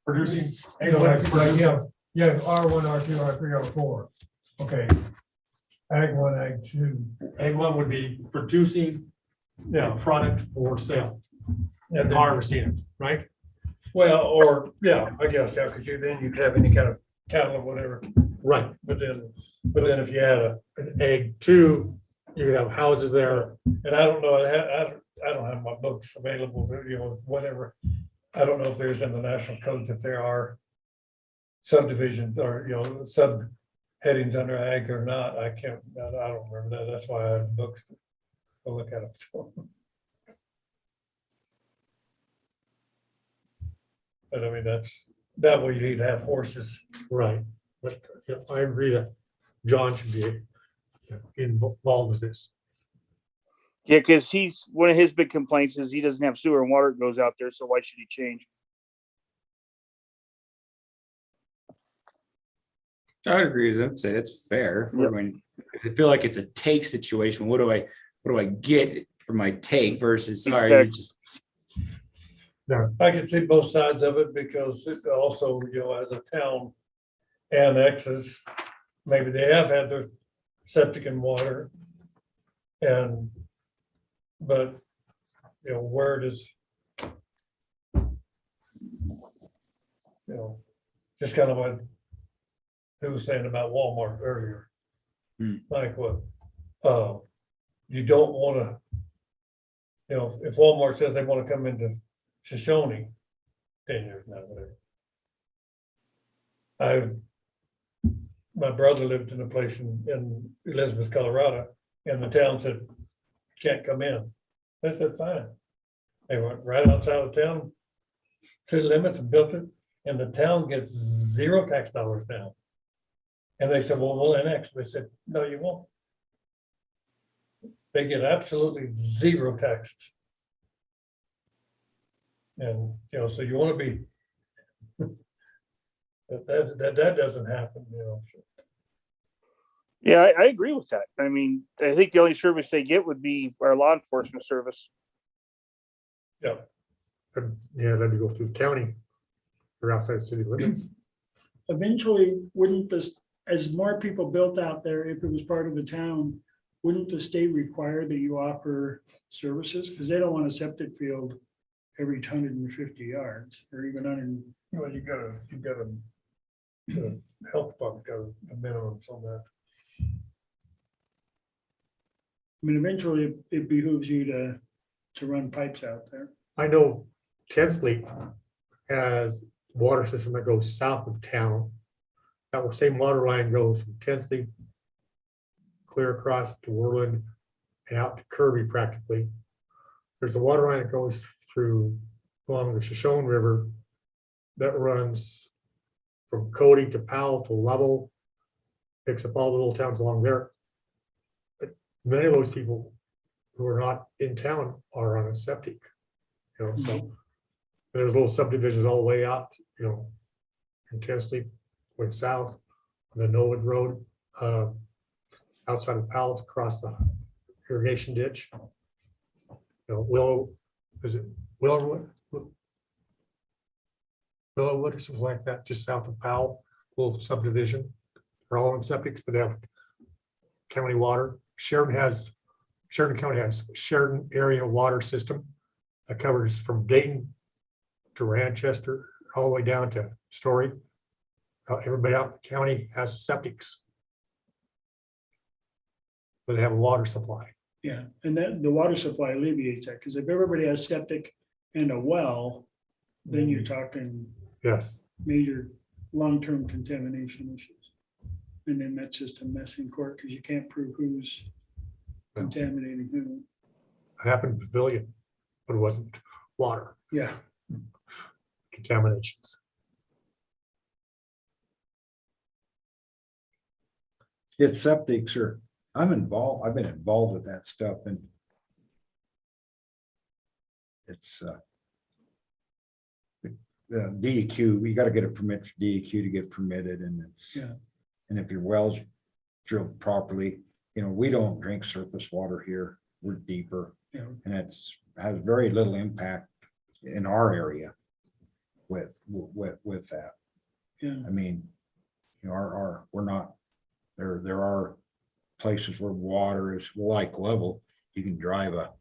Producing. you know, you have R1, R2, R3, R4. Okay. Ag one, ag two. Ag one would be producing Yeah. product for sale And and then- harvesting it, right? Well, or, yeah, I guess, yeah, because then you could have any kind of cattle or whatever, Right. but then if you had An egg two, you could have houses there. and I don't know, I don't have my books available, you know, whatever. I don't know if there's in the national codes, if there are subdivisions or, you know, subheadings under ag or not. I don't remember that. That's why I have books to look at it. But I mean, that way you'd have horses. Right. But you know, I agree that John should be involved with this. Yeah, because he's, one of his big complaints is he doesn't have sewer and water that goes out there, so why should he change? I would agree. I'd say it's fair. If we're going, if I feel like it's a take situation, what do I get for my take versus, sorry, you Exactly. just, I can see both sides of it because it also, you know, as a town annexes, maybe they have had their septic and water. But, you know, where does, you know, just kind of what who was saying about Walmart earlier. Like what, you don't want to, you know, if Walmart says they want to come into Shoshoni, 10 years now, whatever. My brother lived in a place in Elizabeth, Colorado, and the town said, can't come in. They said, fine. They went right outside of town, city limits, and built it, and the town gets 0 tax dollars now. And they said, well, we'll annex. They said, no, you won't. They get absolutely 0 taxes. And, you know, so you want to be, that doesn't happen, you know. Yeah, I agree with that. I mean, I think the only service they get would be our law enforcement service. Yeah, that'd go through the county or outside city limits. Eventually, wouldn't this, as more people built out there, if it was part of the town, wouldn't the state require that you offer services? Because they don't want a septic field every 150 yards or even 100. Well, you gotta the health department's got a minimum on that. I mean, eventually it behooves you to run pipes out there. I know Tensley has water system that goes south of town. That same water line goes from Tensley clear across to Worland and out to Kirby practically. There's a water line that goes through along the Shoshone River that runs from Cody to Powell to Lovell, picks up all the little towns along there. But many of those people who are not in town are on a septic, you know, so there's little subdivisions all the way out, you know, intensely went south on the Norwood Road, outside of Powell across the irrigation ditch. You know, Willow, is it Willowwood? Willowwood or something like that, just south of Powell, little subdivision. They're all on septics, but they have county water. Sheridan County has Sheridan area water system that covers from Dayton to Ranchester, all the way down to Story. Everybody out in the county has septics. But they have a water supply. Yeah, and then the water supply alleviates that, because if everybody has septic and a well, then you're talking Yes. major long-term contamination issues. And then that's just a mess in court, because you can't prove who's contaminating who. It happened in Pavilion, but it wasn't water Yeah, contaminations. It's septics or I've been involved with that stuff and it's the DEQ, you gotta get a permit for DEQ to get permitted and it's. Yeah. And if your wells drilled properly, you know, we don't drink surface water here, we're deeper. yeah. And has very little impact in our area with that. Yeah. I mean, you know, we're not, there are places where water is like level. You can drive a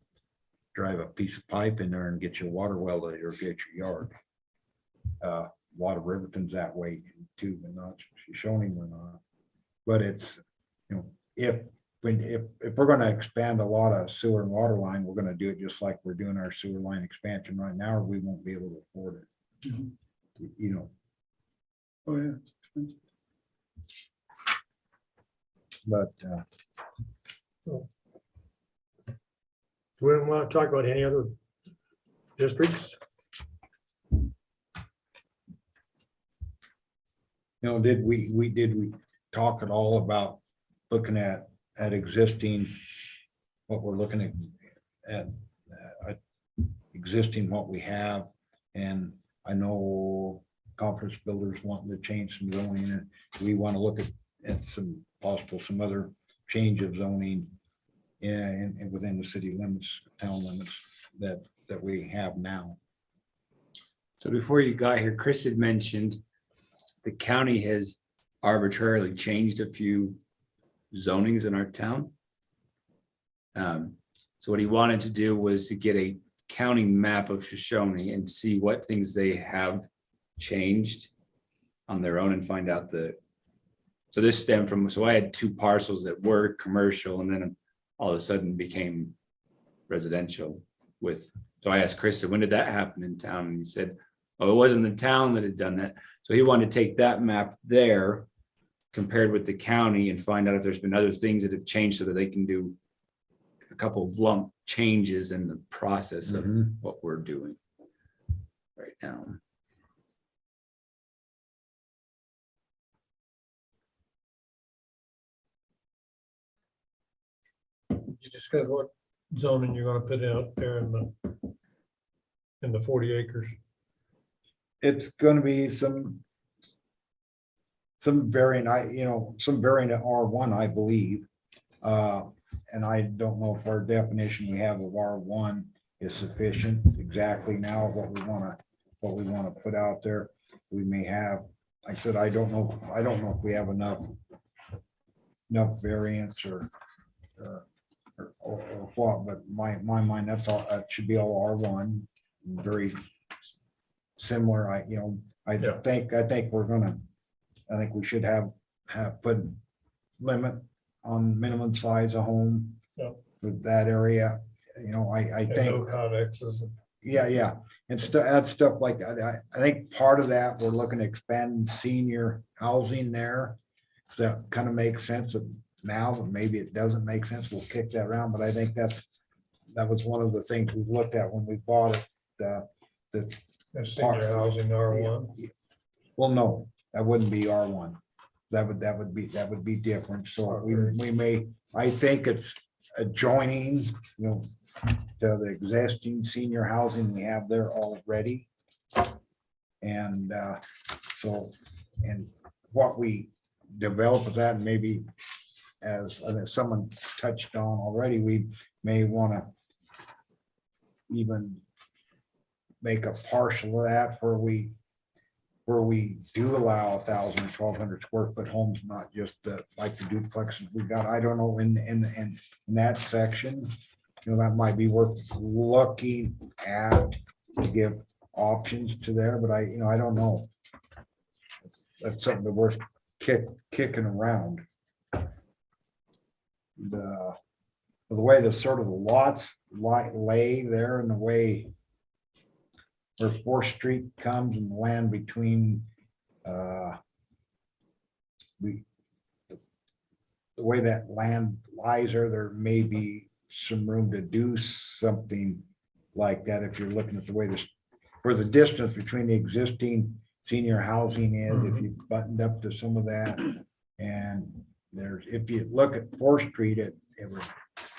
piece of pipe in there and get your water well to irrigate your yard. A lot of Riverton's that way too, but not Shoshoni, we're not. But it's, you know, if we're gonna expand a lot of sewer and water line, we're gonna do it just like we're doing our sewer line expansion right now, or we won't be able to afford it. Mhm. You know, Oh, yeah. It's expensive. but Do we want to talk about any other districts? you know, did we talk at all about looking at existing, what we're looking at existing what we have? And I know conference builders wanting to change some zoning, and we want to look at some other change of zoning and within the city limits, town limits that we have now. So before you got here, Chris had mentioned the county has arbitrarily changed a few zonings in our town. So what he wanted to do was to get a county map of Shoshone and see what things they have changed on their own and find out so this stemmed from, so I had two parcels that were commercial and then all of a sudden became residential so I asked Chris, when did that happen in town? And he said, oh, it wasn't the town that had done that. So he wanted to take that map there compared with the county and find out if there's been other things that have changed so that they can do a couple of lump changes in the process of what we're doing right now. You discuss what zoning you're gonna put out there in the 40 acres. It's gonna be some variant, some variant of R1, I believe. And I don't know if our definition we have of R1 is sufficient exactly now, what we wanna put out there. We may have, like I said, I don't know if we have enough variance or what, but my mind, that's all, that should be all R1, very similar. I Yeah. think we're gonna I think we should have put limit on minimum size of home. Yep. With that area, I And think. no connexes. Yeah, and add stuff like that. I think part of that, we're looking to expand senior housing there. So that kind of makes sense now, but maybe it doesn't make sense. We'll kick that around, but I think that was one of the things we looked at when we bought it. And senior housing R1. Well, no, that wouldn't be R1. That would be different. So we may, I think it's adjoining, to the existing senior housing we have there already. And and what we develop with that, maybe as I think someone touched on already, we may want to even make a partial of that where we do allow 1,000 or 1,200 square foot homes, not just like the duplexes we got. I don't know, in that section, that might be worth looking at to give options to there, but I don't know. That's something that we're kicking around. The way the sort of the lots lay there and the way where 4th Street comes and the land between the way that land lies there may be some room to do something like that if you're looking at the way where the distance between the existing senior housing is, if you buttoned up to some of that. And if you look at 4th Street, it would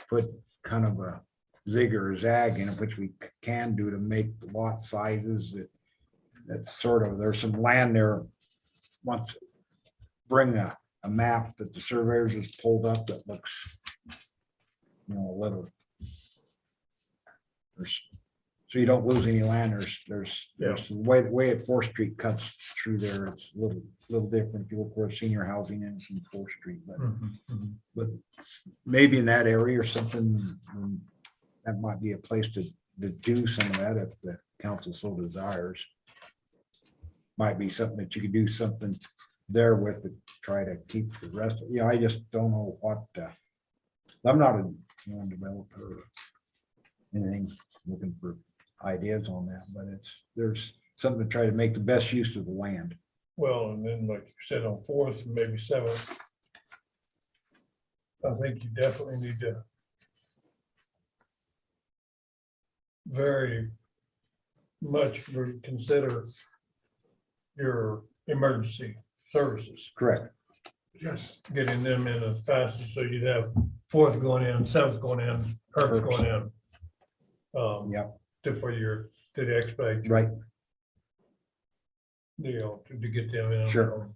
put kind of a zig or a zag in it, which we can do to make the lot sizes that's sort of, there's some land there. Once bring a map that the surveyors has pulled up that looks a little, so you don't lose any land. There's the way at 4th Street cuts through there, it's a little different if you look where senior housing is in 4th Street, but maybe in that area or something, that might be a place to do some of that if the council so desires. Might be something that you could do something there with to try to keep the rest. I just don't know what. I'm not a developer or anything looking for ideas on that, but there's something to try to make the best use of the land. Well, and then like you said, on 4th and maybe 7th, I think you definitely need to very much consider your emergency services, Correct. Yes. getting them in as fast as, so you'd have 4th going in, 7th going in, Herb's going in. Yeah, To the expedite. right. To get them in. Sure.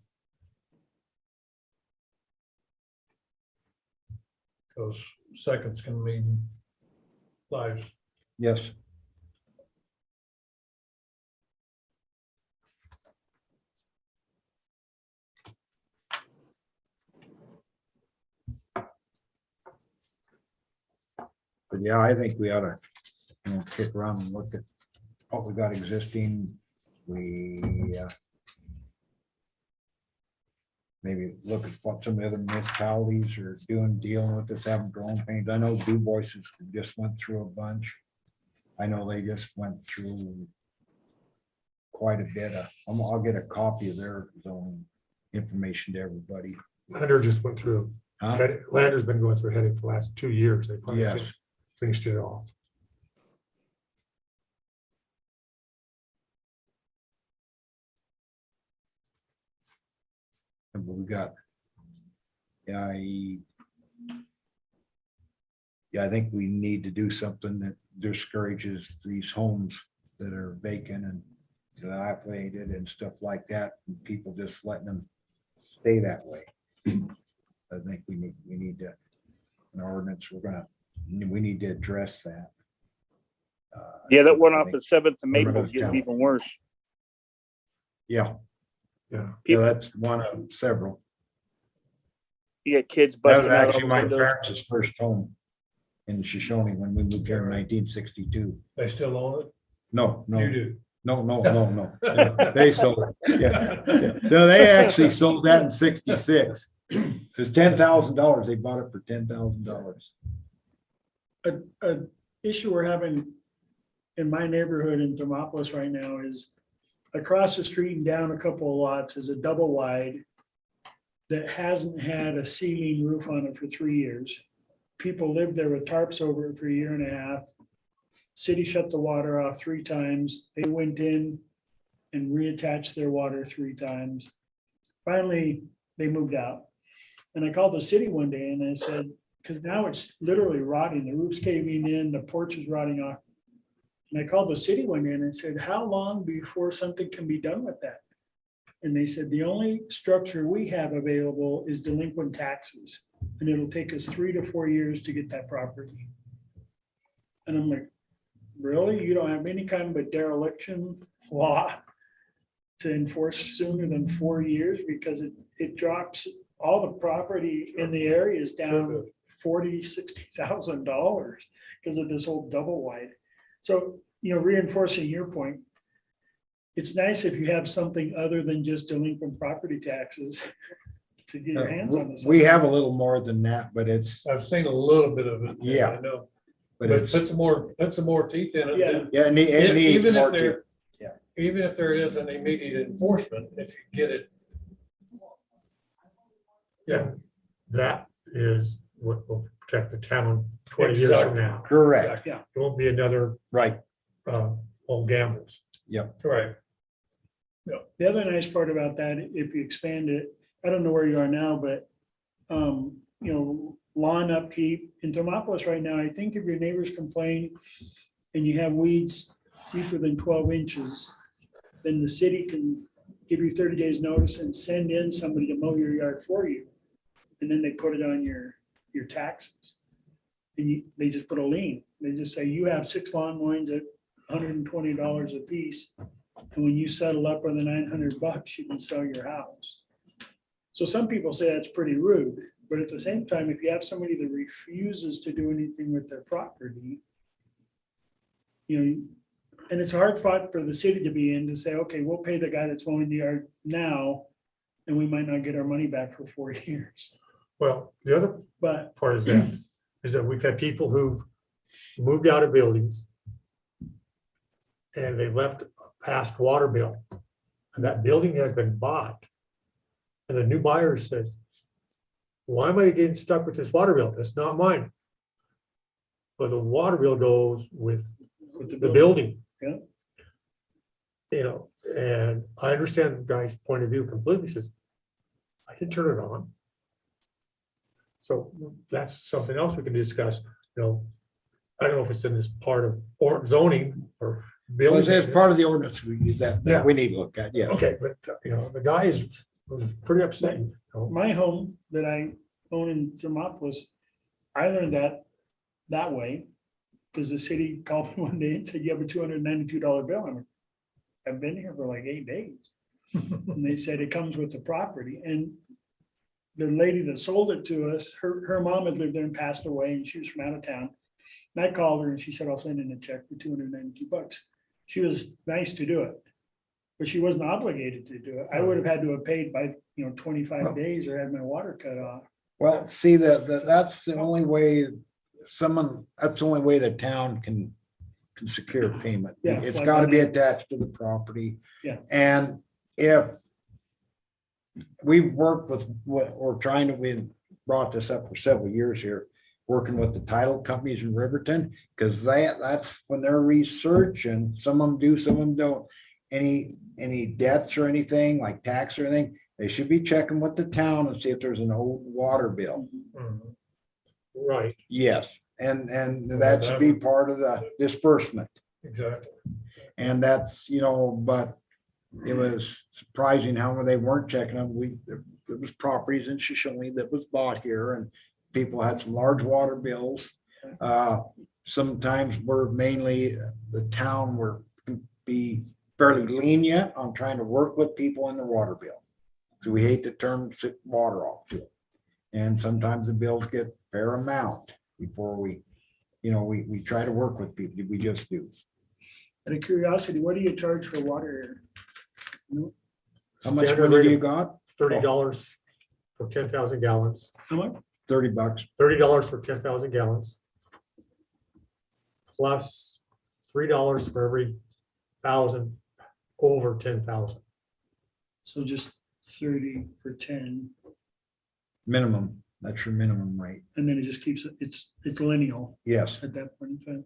Because seconds can mean lives. Yes. But yeah, I think we ought to, kick around and look at what we got existing. We maybe look at what some of the other municipalities are dealing with this, having growing pains. I know Du Bois just went through a bunch. I know they just went through quite a bit. I'll get a copy of their zone information to everybody. Lander just went through, Huh? Lander's been going through heading for the last 2 years. They finally Yes. finished it off. And we got, I think we need to do something that discourages these homes that are vacant and dilapidated and stuff like that, and people just letting them stay that way. I think we need to, in our ordinance, we need to address that. Yeah, that one off I of 7th and We're gonna Maple is getting count. even worse. Yeah, Yeah. that's one of several. You got kids That was busting out actually of my windows. parents' first home in Shoshoni when we moved here in 1962. They still own it? No, You do. No. They sold it. Yeah. No, they actually sold that in 66. It's $10,000. They bought it for $10,000. A issue we're having in my neighborhood in Thermopolis right now is across the street and down a couple of lots is a double wide that hasn't had a ceiling roof on it for 3 years. People lived there with tarps over it for a year and a half. City shut the water off 3 times. They went in and reattached their water 3 times. Finally, they moved out. And I called the city one day and I said, because now it's literally rotting, the roof's caving in, the porch is rotting off. And I called the city one day and I said, how long before something can be done with that? And they said, the only structure we have available is delinquent taxes. And it'll take us 3 to 4 years to get that property. And I'm like, really? You don't have any kind of a dereliction law to enforce sooner than 4 years? Because it drops all the property in the areas down $40,000-$60,000 because of this whole double wide. So, reinforcing your point, it's nice if you have something other than just delinquent property taxes to get your hands on this. We have a little more than that, but it's, I've seen a little bit of it. Yeah. I know, but but it's, put some more teeth in it. Yeah. then- yeah, it needs Even more if to, there, even if there is an immediate enforcement, if you get it. Yeah, that is what will protect the town 20 years from now. correct, It won't be another right, old gambles. Right. The other nice part about that, if you expand it, I don't know where you are now, but, lawn upkeep in Thermopolis right now, I think if your neighbors complain and you have weeds deeper than 12 inches, then the city can give you 30 days notice and send in somebody to mow your yard for you. And then they put it on your taxes. And they just put a lien. They just say, you have 6 lawn mowings at $120 a piece. And when you settle up on the $900, you can sell your house. So some people say that's pretty rude, but at the same time, if you have somebody that refuses to do anything with their property, and it's a hard spot for the city to be in to say, okay, we'll pay the guy that's mowing the yard now, and we might not get our money back for 4 years. Well, the other But part is that we've had people who've moved out of buildings and they left a past water bill. And that building has been bought. And the new buyer says, why am I getting stuck with this water bill? It's not mine. But the water bill goes with the building. Yeah. And I understand the guy's point of view completely. He says, I can turn it on. So that's something else we can discuss, I don't know if it's in this part of or zoning or well, building. it's part of the ordinance that Yeah. we need to look at, yeah. Okay, but the guy was pretty upset. my home that I own in Thermopolis, I learned that way because the city called me one day and said, you have a $292 bill. I'm like, I've been here for like 8 days. And they said it comes with the property. And the lady that sold it to us, her mom had lived there and passed away, and she was from out of town. And I called her and she said, I'll send in a check for $292. She was nice to do it, but she wasn't obligated to do it. I would have had to have paid by 25 days or had my water cut off. Well, see, that's the only way that's the only way the town can secure payment. Yeah, It's like gotta on be it. attached to the property. Yeah. And if we've worked with what we're trying to, we brought this up for several years here, working with the title companies in Riverton, because that's when they're researching, some of them do, some of them don't. Any debts or anything like tax or anything, they should be checking with the town and see if there's an old water bill. Right, Yes, and that should be part of the disbursement. Exactly. And that's, but it was surprising how they weren't checking them. There was properties in Shoshoni that was bought here and people had some large water bills. Sometimes we're mainly, the town can be fairly lenient on trying to work with people in their water bill. So we hate to turn water off to it. And sometimes the bills get fair amount before we try to work with people. We just do. Out of curiosity, what do you charge for water here? How much Standard money do rate you of got? $30 for 10,000 gallons, How much? $30. $30 for 10,000 gallons. Plus $3 for every 1,000 over 10,000. So just 30 for 10, Minimum. That's your minimum rate. and then it just keeps, it's lineal Yes. at that point in time.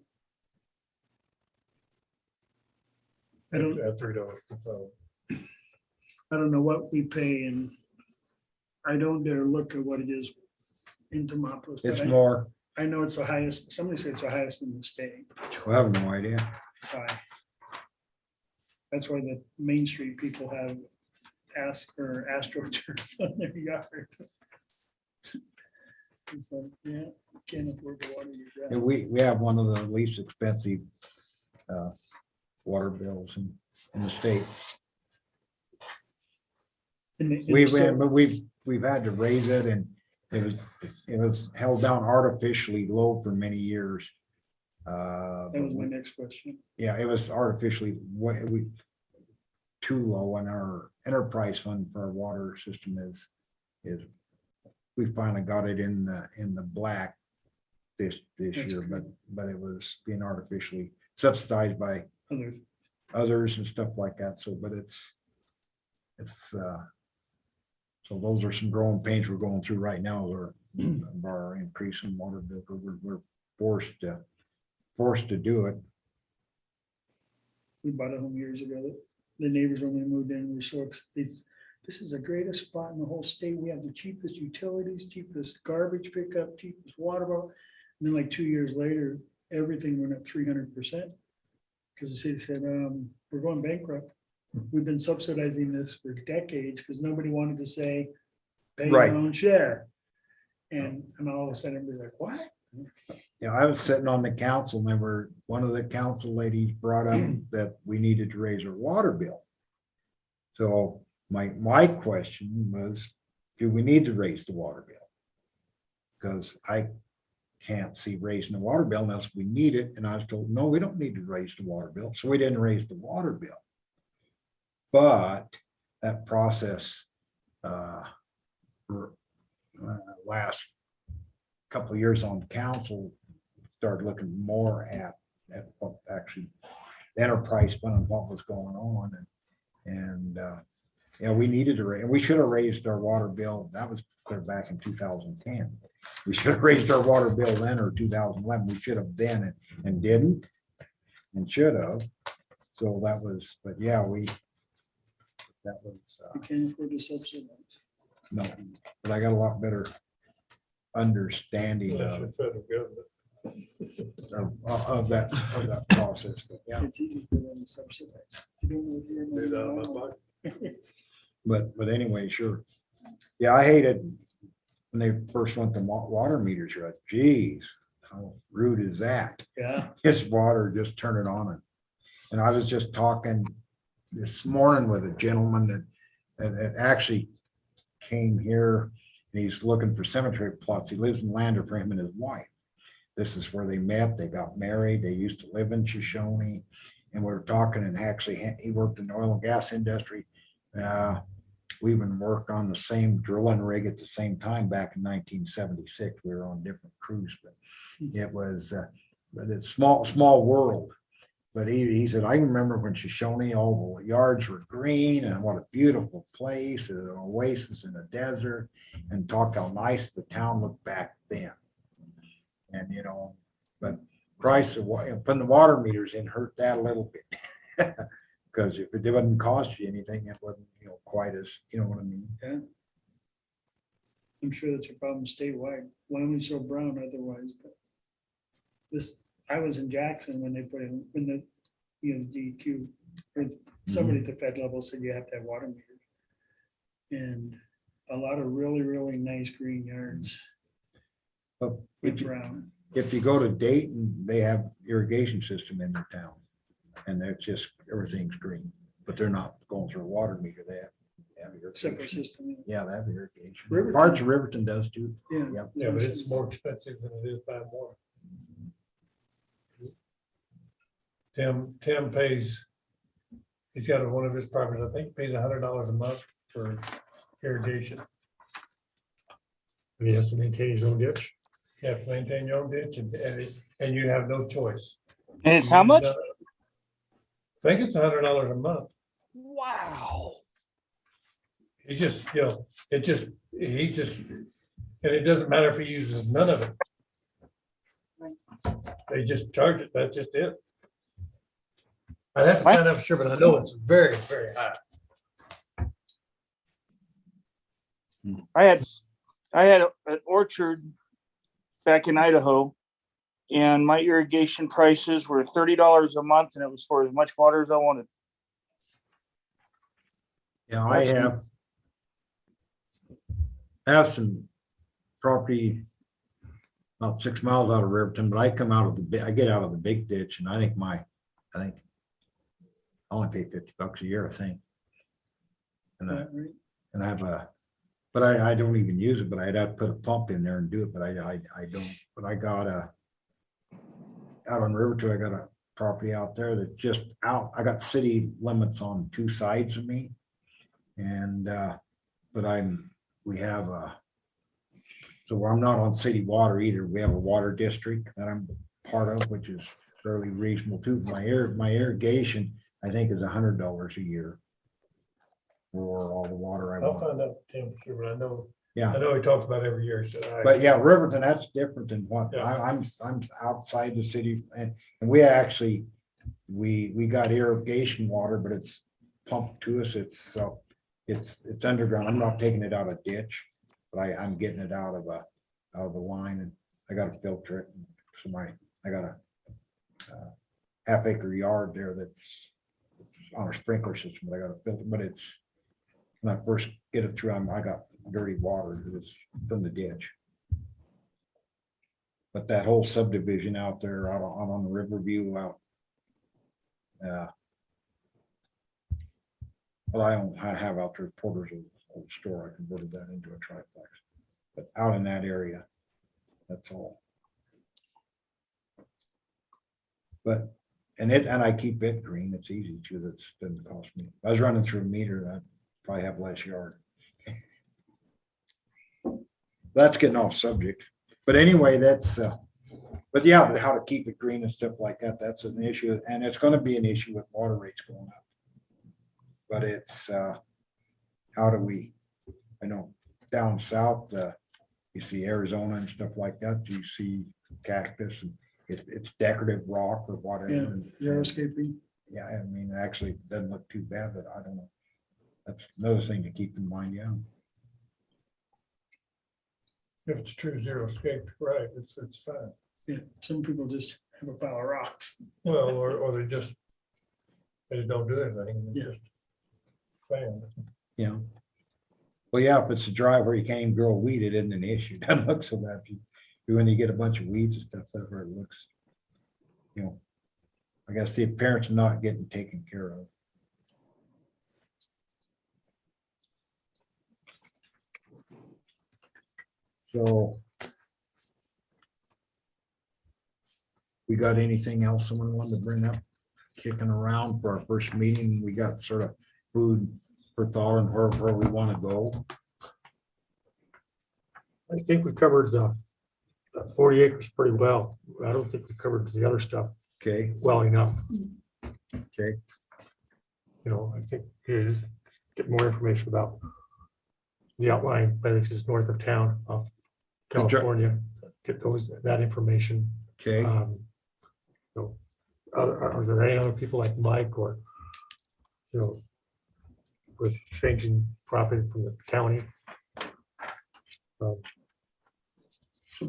I don't, At $3 per thousand. I don't know what we pay, and I don't dare look at what it is in Tomatos. It's but more, I know it's the highest, somebody said it's the highest in the state. I have no idea. It's high. That's why the Main Street people have AstroTurf on their yard. It's like, yeah, can't afford to water your And grass. we have one of the least expensive water bills in the state. And We've had to raise it, and it was held down artificially low for many years. That was my next question. Yeah, it was artificially too low, and our enterprise fund for our water system is we finally got it in the black this That's year, great. but it was being artificially subsidized by Others, others and stuff like that. So, but it's so those are some growing pains we're going through right now, or our increase in water bill. We're forced to do it. we bought a home years ago. The neighbors when we moved in, were so this is the greatest spot in the whole state. We have the cheapest utilities, cheapest garbage pickup, cheapest water bill. And then like 2 years later, everything went up 300%. Because the city said, we're going bankrupt. We've been subsidizing this for decades because nobody wanted to say, pay your Right. own share. And all of a sudden, everybody's like, what? Yeah, I was sitting on the council, and one of the council ladies brought up that we needed to raise our water bill. So my question was, do we need to raise the water bill? Because I can't see raising the water bill unless we need it. And I was told, no, we don't need to raise the water bill. So we didn't raise the water bill. But that process last couple of years on council started looking more at what actually the enterprise fund and what was going on, and we needed to raise, and we should have raised our water bill. That was clear back in 2010. We should have raised our water bill then, or 2011. We should have then and didn't, and should have. So that was, but yeah, that was We can't afford to subsidize. no, but I got a lot better understanding That's of your federal government. of that process. But yeah, It's easy for them to subsidize. You don't know if you're in Do that the on my wrong. pocket. but anyway, sure. Yeah, I hated when they first went to water meters. You're like, geez, how rude is that? Yeah, Just water, just turn it on. And I was just talking this morning with a gentleman that actually came here, and he's looking for cemetery plots. He lives in Lander for him and his wife. This is where they met. They got married. They used to live in Shoshoni. And we were talking, and actually he worked in the oil and gas industry. We even worked on the same drilling rig at the same time back in 1976. We were on different crews, but it was, but it's small world. But he said, I remember when Shoshone, all the yards were green, and what a beautiful place, an oasis in the desert, and talked how nice the town looked back then. And, but price of putting the water meters in hurt that a little bit. Because if it didn't cost you anything, it wasn't, quite as, you know what I mean? yeah. I'm sure that's a problem statewide. Wyoming's so brown otherwise, but I was in Jackson when they put in, when the, DEQ, or somebody at the Fed level said you have to have water meters. And a lot of really, really nice green yards But with brown. if you go to Dayton, they have irrigation system in their town. And they're just, everything's green, but they're not going through a water meter. They have Separate irrigation. system. Yeah, they have irrigation. Riverton. Parts of Riverton does too. Yeah. Yep. Yeah, but it's more expensive than it is buying water. Tim pays, he's got one of his properties, I think pays $100 a month for irrigation. And he has to maintain his own ditch. You have to maintain your own ditch and you have no choice. And it's how much? I think it's $100 a month. Wow. He just, and it doesn't matter if he uses none of it. They just charge it, that's just it. I'd have to find out for sure, but I know it's very, very high. I had an orchard back in Idaho, and my irrigation prices were $30 a month, and it was for as much water as I wanted. Yeah, I have some property about 6 miles out of Riverton, but I come out of I get out of the big ditch, and I think I only pay $50 a year, I think. And I have but I don't even use it, but I'd have to put a pump in there and do it, but I don't. But I got out on Riverton, I got a property out there that just out, I got city limits on 2 sides of me. And, but we have so I'm not on city water either. We have a water district that I'm part of, which is fairly reasonable too. My irrigation, I think, is $100 a year for all the water I I'll want. find out, Tim, for sure, but I know Yeah, he talks about every year, so. but yeah, Riverton, that's different than what Yeah. I'm outside the city, and we actually, we got irrigation water, but it's pumped to us. It's underground. I'm not taking it out of ditch, but I'm getting it out of the line, and I got to filter it. And so I got a half-acre yard there that's on a sprinkler system, but I got to filter, but it's, when I first get it through, I got dirty water that's from the ditch. But that whole subdivision out there, out on the Riverview out. Well, I have out there Porter's old store. I converted that into a triplex. But out in that area, that's all. But, and I keep it green. It's easy to, that doesn't cost me. If I was running through a meter, I'd probably have less yard. That's getting off subject. But anyway, that's, but yeah, how to keep it green and stuff like that, that's an issue. And it's going to be an issue with water rates going up. But it's, how do we, I know down south, you see Arizona and stuff like that, you see cactus, and it's decorative rock or whatever. Yeah, and- Aeroscaping. Yeah, I mean, actually, it doesn't look too bad, but I don't know. That's another thing to keep in mind, yeah. If it's true zero escape, right, it's fine. Yeah, some people just have a pile of rocks. Well, or they just don't do anything. It's Yeah. just sand. Yeah. Well, yeah, if it's a drive where you can't even grow weed, it isn't an issue. It doesn't look so bad. When you get a bunch of weeds and stuff, that's where it looks, I guess the parents are not getting taken care of. So. We got anything else someone wanted to bring up, kicking around for our first meeting? We got sort of food for thought and where we want to go. I think we covered the 40 acres pretty well. I don't think we covered the other stuff Okay, well enough. okay, I think you get more information about the outlying places north of town of California. Get that information. okay. Are there any other people like Mike or, with changing property from the county? So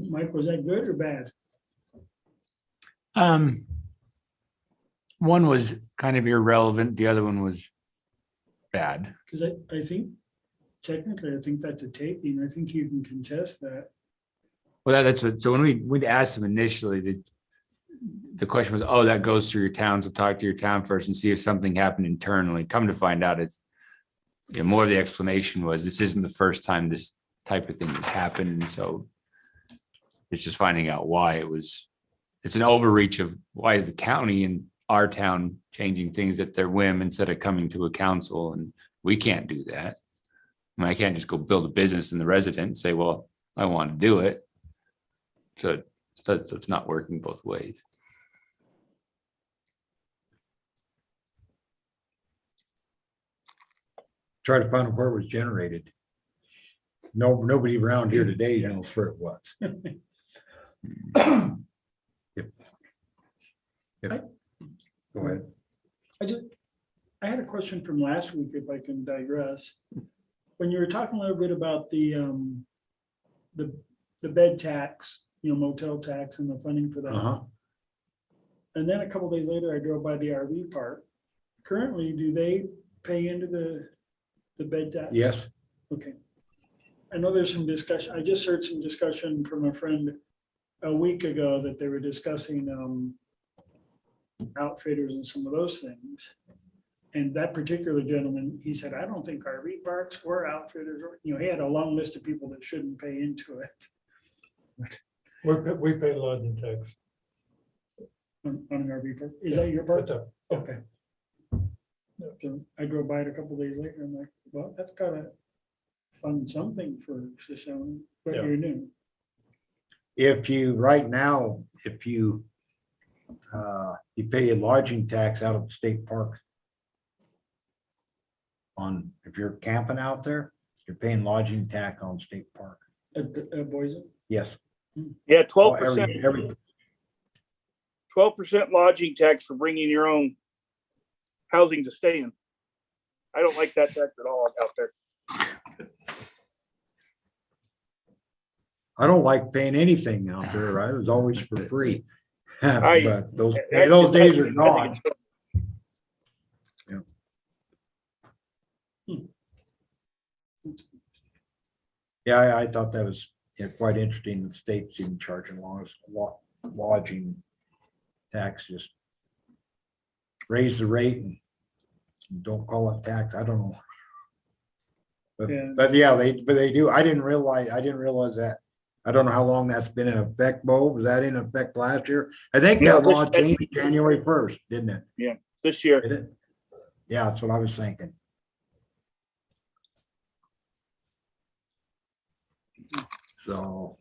Mike, was that good or bad? One was kind of irrelevant. The other one was bad. Because I think technically, I think that's a taking. I think you can contest that. Well, that's what, so when we'd asked them initially, the question was, oh, that goes through your town. So talk to your town first and see if something happened internally. Come to find out, it's, more of the explanation was, this isn't the first time this type of thing has happened. And so it's just finding out why it's an overreach of why is the county and our town changing things at their whim instead of coming to a council, and we can't do that. I can't just go build a business in the resident and say, well, I want to do it. So it's not working both ways. Try to find where it was generated. No, nobody around here today knows where it was. Go ahead. I had a question from last week, if I can digress. When you were talking a little bit about the bed tax, motel tax and the funding for that. Uh-huh. And then a couple days later, I drove by the RV park. Currently, do they pay into the bed tax? Yes. Okay. I know there's some discussion. I just heard some discussion from a friend a week ago that they were discussing outfitters and some of those things. And that particular gentleman, he said, I don't think RV parks or outfitters, or, he had a long list of people that shouldn't pay into it. We pay lodging tax. On an RV park. Is that your part? That's a- Okay. So I drove by it a couple days later. I'm like, well, that's gotta fund something for Shoshone, but Yeah. you're new. If you, right now, if you pay a lodging tax out of the state park. If you're camping out there, you're paying lodging tax on state park. At Boise. Yes. Yeah, Oh, 12%, every 12% lodging tax for bringing your own housing to stay in. I don't like that tax at all out there. I don't like paying anything out there, right? It was always for free. I- But those That's days just- are I think gone. it's- Yeah, I thought that was quite interesting. The state's even charging lodging tax, just raise the rate and don't call it tax. I don't know. Yeah. But yeah, they do. I didn't realize that. I don't know how long that's been in effect, Bo. Was that in effect last year? I think No, that law this- changed January 1st, didn't it? This year. Did it? Yeah, that's what I was thinking. So,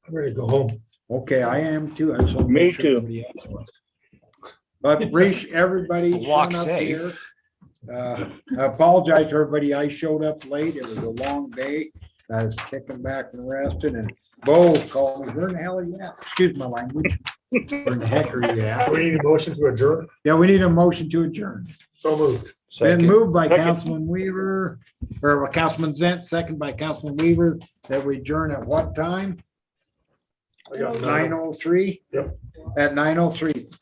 I'm ready to go home. okay, I am too. I just want to Me make sure too. nobody else was. But appreciate everybody Walk showing up here. safe. I apologize to everybody. I showed up late. It was a long day. I was kicking back and resting, and Bo called me, where the hell are you at? Excuse my language. Where the heck are you at? We need a motion to adjourn. Yeah, we need a motion to adjourn. So moved. Been moved by Second. Councilman Weaver, or Councilman Zent, second by Councilman Weaver, that we adjourn at what time? I got 9:03? Yep. At 9:03.